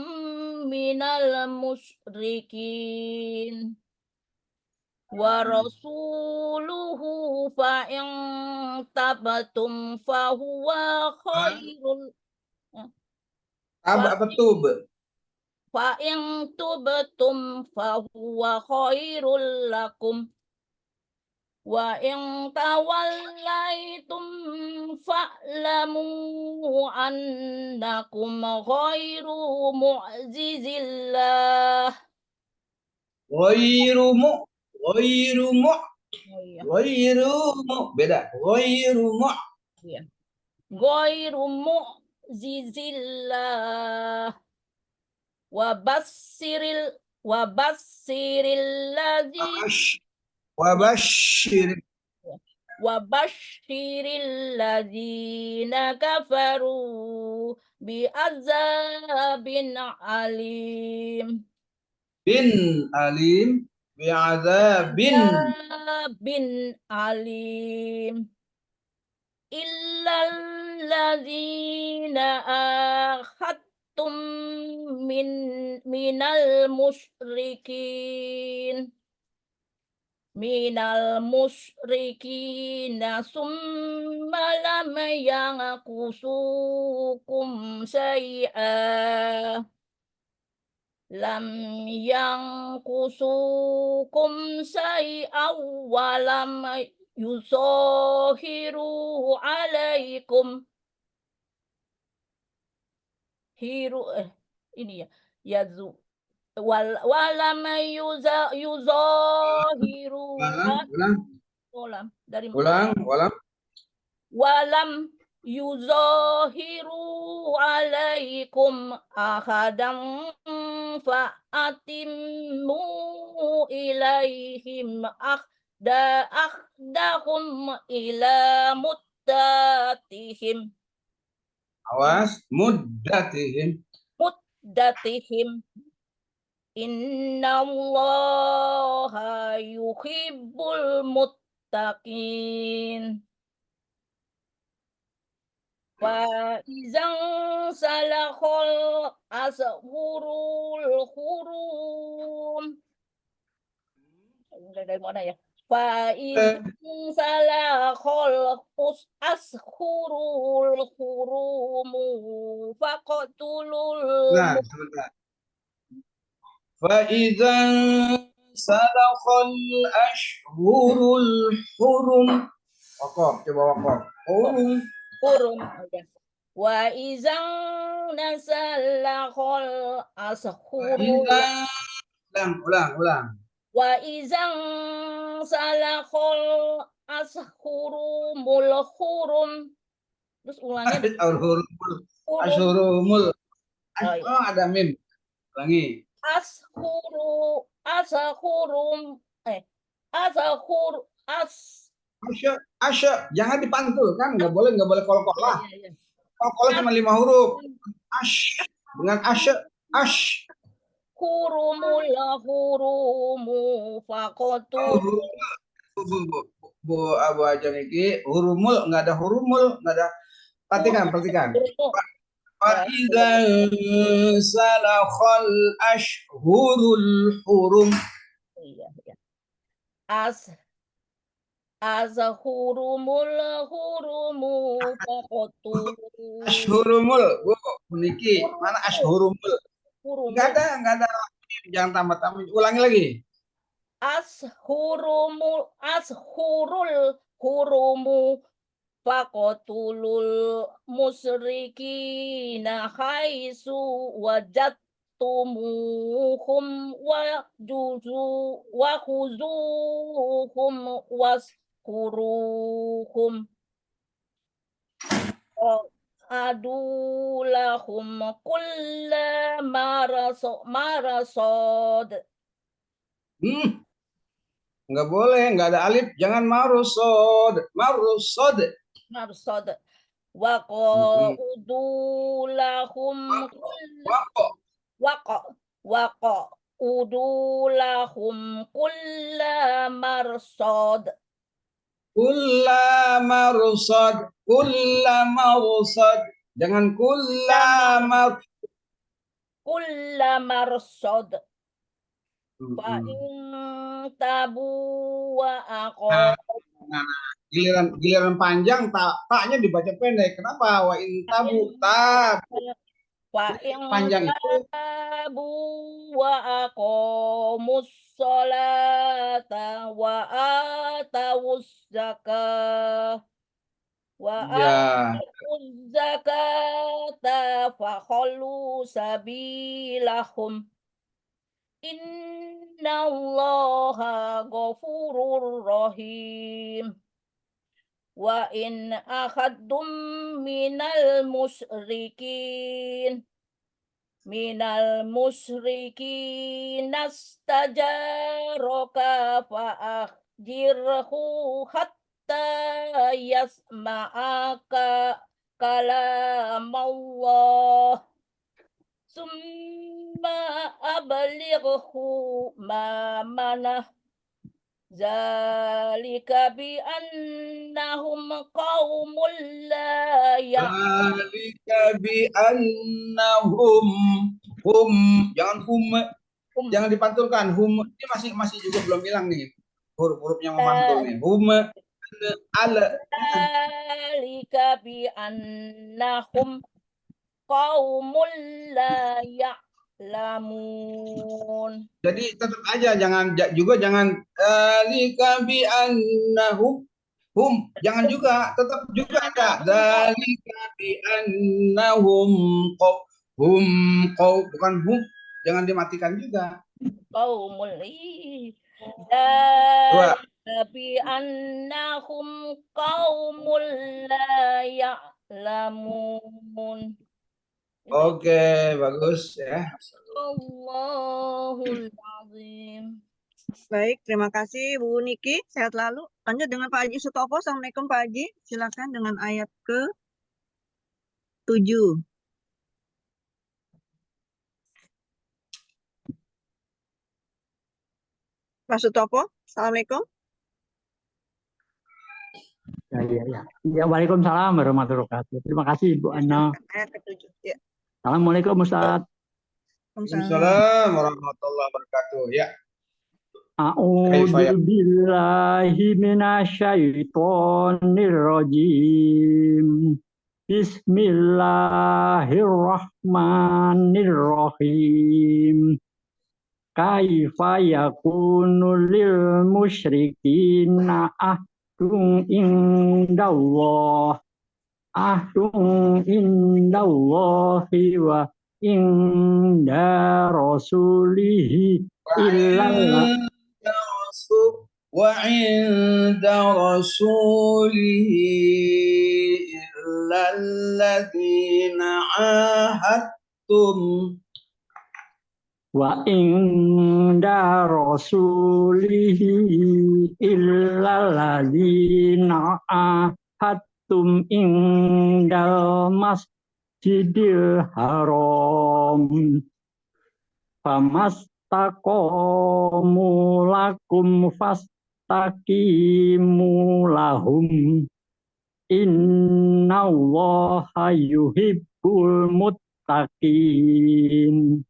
minal musyrikin wa rasuluhu fa in tabatum fa huwa khairul
Apa tub?
fa in tubtum fa huwa khairul lakum wa in tawallaitum fa'lamu annakum ghairu mu'jizillah.
Ghairu beda.
Ghairu mu'jizillah wa bassiril ladzina kafaru bi'adzabin alim. Bi'adzabin alim. Illal ladzina akhadtum minal musyrikin summa lam yanqusukum syai'a wa lam yuzahiru alaikum ini ya yazu walam yuzahiru walam yuzahiru alaikum ahadam fa'atimmu ilaihim akhdahum ila muddatihim.
Awas, muddatihim.
Innallaha yuhibbul muttaqin. Wa izang salakhul ashurul hurum. Dari mana ya? فإذا انسلخ الأشهر الحرم فاقتلوا
Nah, sebentar. فإذا انسلخ الأشهر الحرم. Wakaf, coba wakaf. Hurum.
الحرم وإذا انسلخ الأشهر
Ulang.
وإذا انسلخ الأشهر الحرم. Terus ulangnya
Ashurul.
hurum.
Ashurumul.
Oh, iya.
Oh, ada mim. Ulangi.
Ashurum
Asya. Jangan dipantul kan? Nggak boleh kol-kolah.
iya.
Kol-kolah cuma 5 huruf. Ash. Dengan asya. Ash.
Hurumul hurumu fakotu.
Bu Abu Ajam iki hurumul, nggak ada hurumul, nggak ada. Perhatikan. Fa'idza salakhal ashhurul hurum.
Iya. Azhurumul hurumu fakotu.
Ashhurumul, Bu, niki mana ashhurumul? Nggak ada. Jangan tambah-tambah. Ulangi lagi.
Ashurul hurumu faqatulul musyrikina haitsu wajadtumuhum wa khuzuhum waskuruhum adulahum kulla marasad.
Nggak boleh, nggak ada alif, jangan marusod.
Waqa'udulahum kulla marsad.
Kulla marsad. Jangan kulla
marsad. Fa'in tabu wa aqam.
Giliran panjang taknya dibaca pendek. Kenapa? Wa in tabu panjang itu.
Tabu wa aqamus sholata wa atawus zakah zakata fa khallu sabilahum. Innallaha ghafurur rahim. Wa in ahaddum minal musyrikin nastajaraka fa akhjirhu hatta yasma'aka kalam Allah. Summa ablighu manah zalika bi annahum qaumul la
Zalika bi annahum jangan dipantulkan. Hum ini masih juga belum hilang nih. Huruf-hurufnya memantul nih.
Zalika bi annahum qaumul la ya'lamun.
Jadi tetap aja jangan zalika bi annahum jangan juga, tetap juga ada zalika bi annahum bukan hum, jangan dimatikan juga.
Qaumul zalika bi annahum qaumul la ya'lamun.
Oke, bagus ya.
Allahul azim.
Baik, terima kasih Bu Niki. Sehat lalu. Lanjut dengan Pak Haji Sutopo. Assalamualaikum Pak Haji. Silakan dengan ayat ke-7. Pak Sutopo, Assalamualaikum.
Ya, waalaikumsalam warahmatullahi wabarakatuh. Terima kasih Bu Ana.
Ayat ke-7. Ya.
Assalamualaikum Ustaz.
Waalaikumsalam warahmatullahi wabarakatuh. Ya. Kaifa ya?
A'udzu billahi minasyaitonir rajim. Bismillahirrahmanirrahim. Kaifa yakunu lil musyrikina ahdun indallah wa inda rasulihi illal
وعند رسوله إلا الذين عاهدتم
wa inda rasulihi illal ladzina ahadtum indal masjidil haram famastaqamu lakum fastaqimu lahum innallaha yuhibbul muttaqin.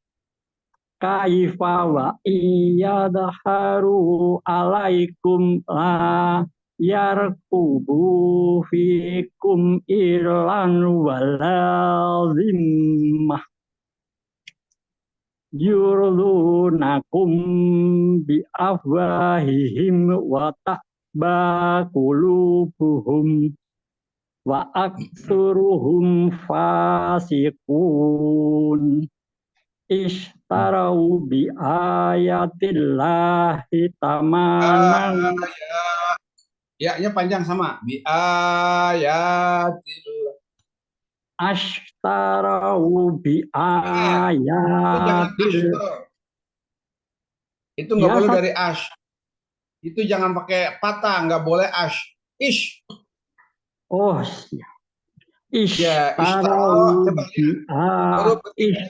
Kaifa wa iyadharu alaikum la yarkubu fikum irlan wala zimmah yurdunakum bi afwahihim wa ta'ba qulubuhum wa aktsuruhum fasiqun. Ishtarau bi ayatillahi tamanan
Ya-nya panjang sama. Bi ayatil.
ashtarau bi
Itu jangan ash
ayatil
tuh. Itu nggak
ya
boleh dari ash. Itu jangan pakai patah, nggak boleh ash. Ish.
oh
Ya,
ishtarau
coba
bi
huruf ketiga.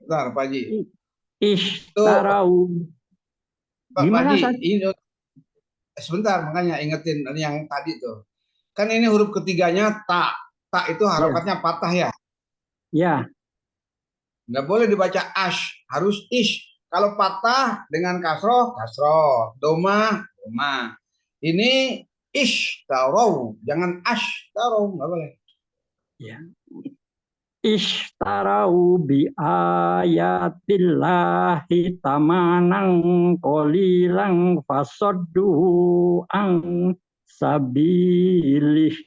Bentar, Pak Haji.
ishtarau
Pak
gimana
Haji,
Ustaz?
ini sebentar, makanya ingetin yang tadi tuh. Kan ini huruf ketiganya ta. Ta itu harokatnya patah ya.
Ya,
Nggak boleh dibaca ash, harus ish. Kalau patah dengan kasroh, kasroh. Doma, doma. Ini ish tarau, jangan ash tarau, nggak boleh.
ya. Ishtarau bi ayatillahi tamanan qalilan fasaddu an sabilih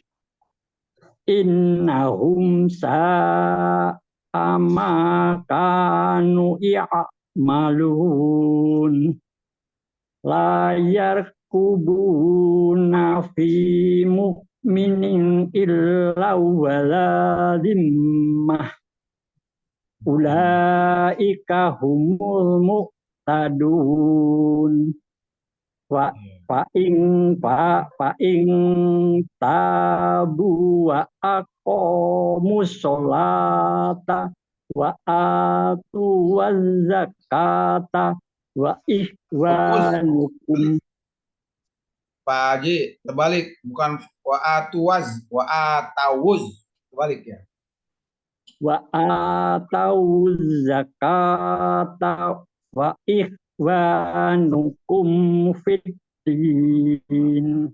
innahum sa'ama kanu ya'malun la yarkubuna fi mu'minin illa wala dhimmah ulaika humul muqtadun wa fa in tabu wa aqamus sholata wa atu zakata wa ihwanukum.
Pak Haji, terbalik, bukan wa atawuz, terbalik ya.
Wa atau zakata wa ihwanukum fiddin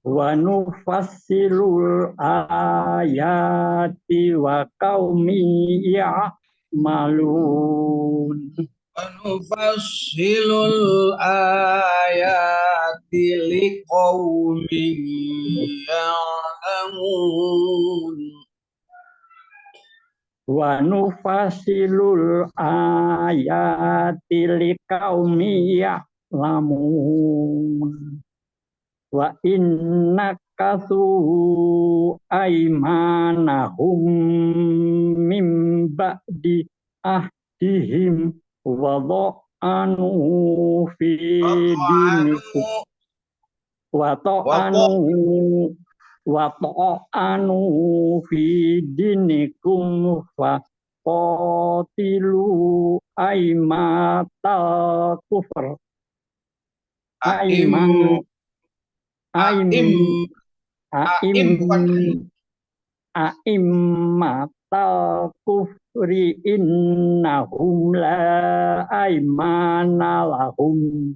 wa nufassilul ayati wa qaumi ya'malun.
Anufassilul ayati liqaumin ya'lamun.
Wa nufasilul ayati liqaumi ya'lamun. Wa innakasu aymanahum mim ba'di ahdihim wa dha'anu fi dinikum wa ta'anu fi dinikum fa qatilu aimatal kufr
Aim bukan
aimmatal kufri innahum la aimana lahum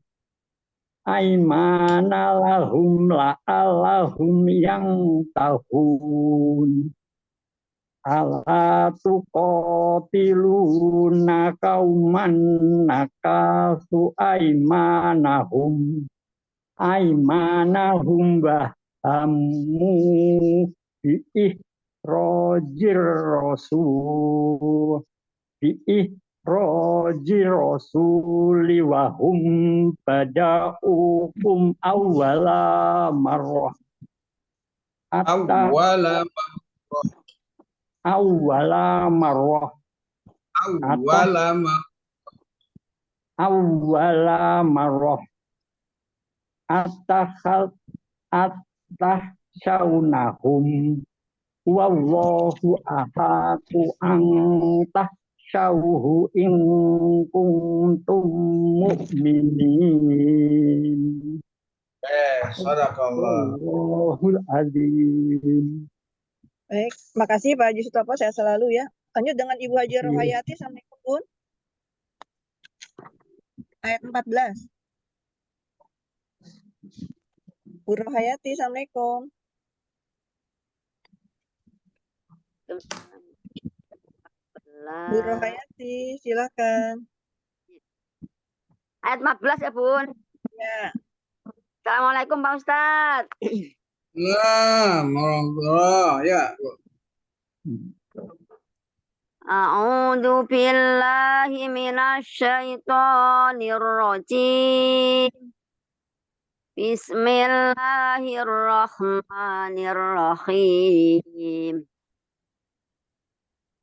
la'allahum yang tahun ala tuqatiluna kauman nakasu aimanahum bahamu bi'irojir rasuli wahum bada'ukum awwala marrah
Awwala
marrah
awwala
marrah atahsyaunahum wallahu ahaqu antahsyauhu in kuntum mu'minin.
Sadaqallah.
Wallahul azim.
Baik, makasih Pak Haji Sutopo, sehat selalu ya. Lanjut dengan Ibu Haji Rohayati, Assalamualaikum Bun. Ayat 14. Bu Rohayati, Assalamualaikum. Bu Rohayati, silakan.
Ayat 14 ya Bun.
Ya.
Assalamualaikum Pak Ustadz.
Nah, warahmatullah ya.
A'udzu billahi minasyaitonir rajim. Bismillahirrahmanirrahim.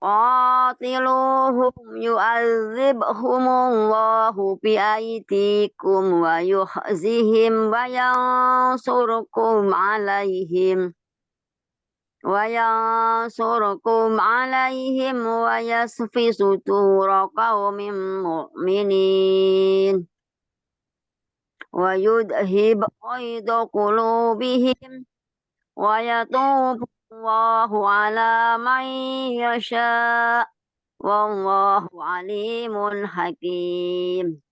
Qatiluhum yu'adzibhumullahu bi'aydikum wa yukhzihim wa yansurukum alaihim wa yasfi sudura qaumin mu'minin wa yudhib qaida qulubihim wa yatubu Allahu ala man yasha wallahu alimun hakim.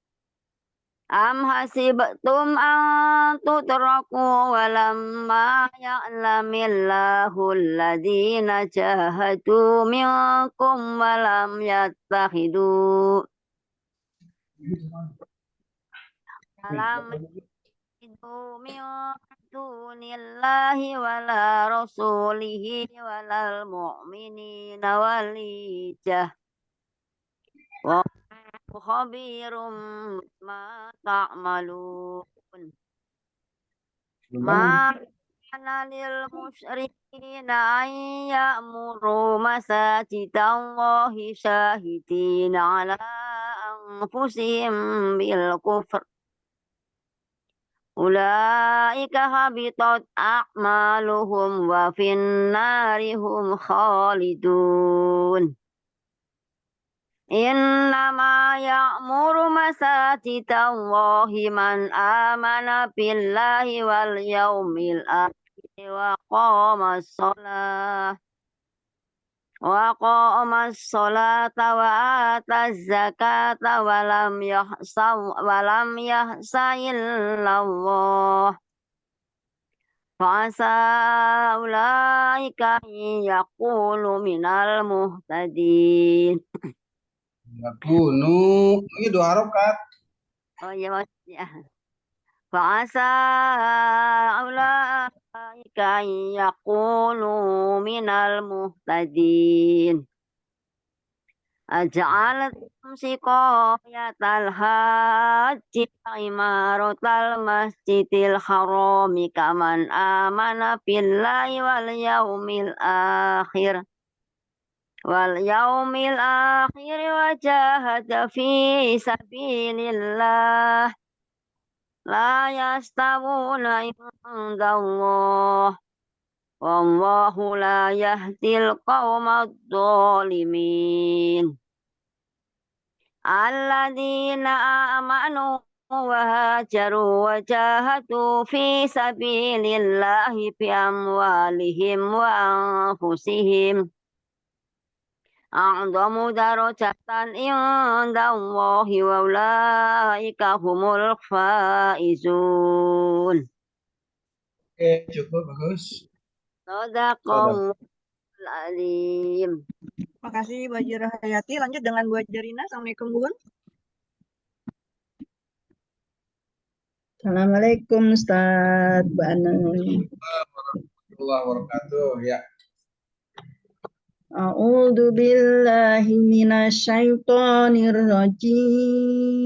Am hasibtum an tutraku walamma ya'lamillahu alladhina jahadu minkum walam yattakhidu min dunillahi wala rasulihi walal mu'minina walijah wa khabirum ma ta'malun. Ma kana lil musyrikina an ya'muru masajidallahi syahidina ala anfusihim bil kufr. Ulaika habitat a'maluhum wa finnarihum khalidun. Innama ya'muru masajidallahi man amana billahi wal yaumil akhir wa qama as-salata wa ata az-zakata wa lam yahsa illallah fa'asa ulaika yaqulu minal muhtadin.
Yakunu ini 2 harokat.
Oh iya Mas ya. Fa'asa ulaika yaqulu minal muhtadin. Aja'alatum siqayatal haji imaratal masjidil harami kaman amana billahi wal yaumil akhir wa jahada fi sabilillah la yastawuna indallah wallahu la yahdil qawmad dhalimin. Alladzina amanu wa hajaru wa jahadu fi sabilillahi bi amwalihim wa anfusihim أعظم درجة عند الله وأولئك هم الفائزون.
Oke, cukup bagus.
صدق
Saudara.
الله العليم.
Terima kasih Bu Haji Rahayati. Lanjut dengan Bu Haji Rina. Assalamualaikum Bu.
Assalamualaikum Ustaz Mbak Ana.
Warahmatullahi wabarakatuh. Ya.
A'udzu billahi minasyaitonir rajim.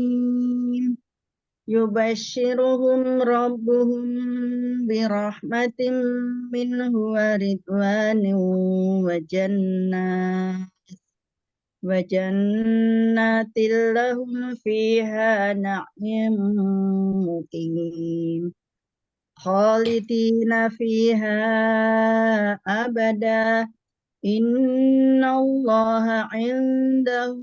Yubashshiruhum rabbuhum birahmatin minhu wa ridwanin wa jannatin lahum fiha na'imun muqim khalidina fiha abada innallaha 'indahu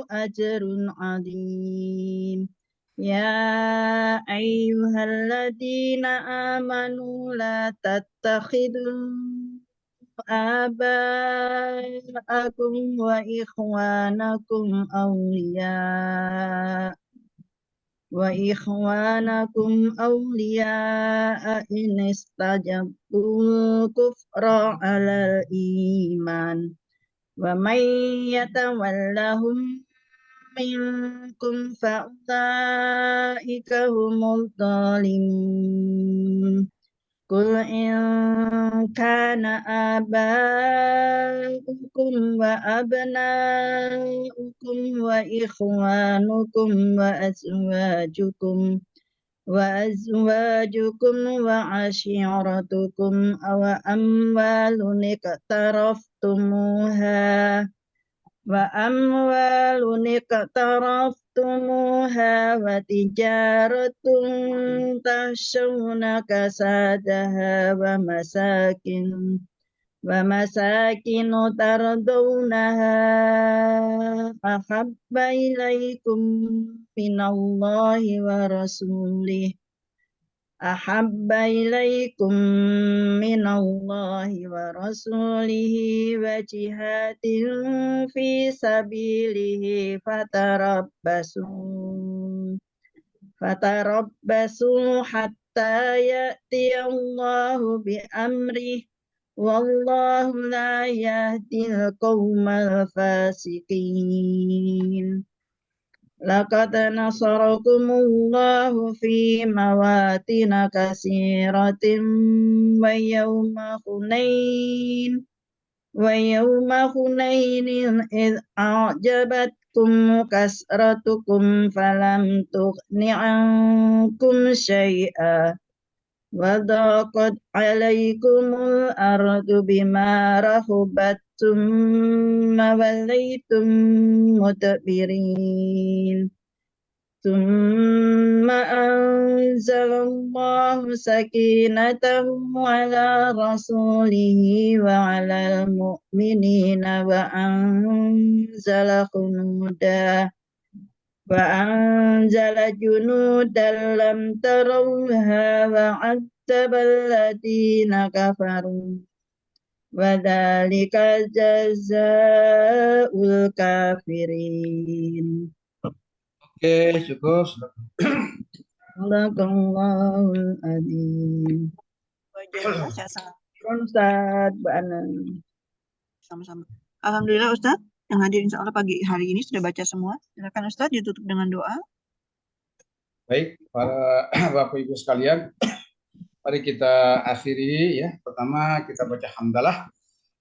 ajrun 'adzim. Ya ayyuhalladzina amanu la tattakhidhu aba'akum wa ikhwanakum awliya'a in istajabul kufra 'alal iman wa may yatawallahum minkum fa'ulaika humul zalimun. Qul in kana aba'ukum wa abna'ukum wa ikhwanukum wa azwajukum wa ashiratukum aw amwalun iqtaraftumuha wa tijaratun takhshawna kasadaha wa masakin tardawnaha ahabba ilaikum minallahi wa rasulih wa jihadin fi sabilihi fatarabbasu hatta ya'tiyallahu bi amrih wallahu la yahdil qaumal fasiqin. Laqad nasarakumullahu fi mawatina katsiratin wa yawma Hunainin id a'jabatkum kasratukum falam tughni ankum syai'a wa dhaqat 'alaikumul ardu bima rahubat thumma wallaytum mudbirin. Thumma anzalallahu sakinatahu ala rasulihi wa ala al-mu'minina wa anzala junudan lam tarawha wa 'adzabal ladina kafaru wa dzalika jazaa'ul kafirin.
Oke, cukup.
Sadaqallahul adzim.
Bu Haji Rina, saya sangat
Ustaz Mbak Ana.
sama-sama. Alhamdulillah Ustadz, yang hadir insya Allah pagi hari ini sudah baca semua. Silakan Ustadz ditutup dengan doa.
Baik, para Bapak Ibu sekalian, mari kita akhiri ya. Pertama kita baca hamdalah.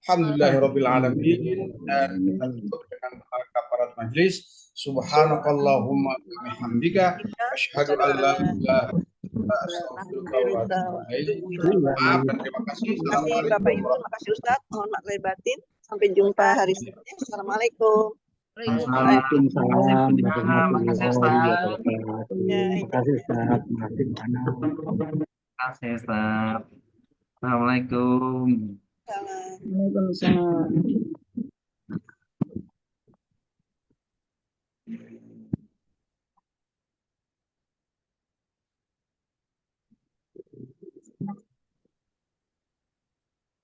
Alhamdulillahirabbil alamin, dan kita tutup dengan kafarat majlis. Subhanakallahumma wa bihamdika asyhadu an la ilaha illa anta astaghfiruka wa atubu ilaik. Maaf dan terima kasih.
Terima kasih Bapak Ibu, terima kasih Ustadz. Mohon maaf lahir batin. Sampai jumpa hari Senin. Assalamualaikum.
Waalaikumsalam warahmatullahi wabarakatuh.
Ya,
Terima kasih Ustaz. Terima kasih Mbak Ana.
Terima kasih, Ustaz. Assalamualaikum.
Salam.
Waalaikumsalam.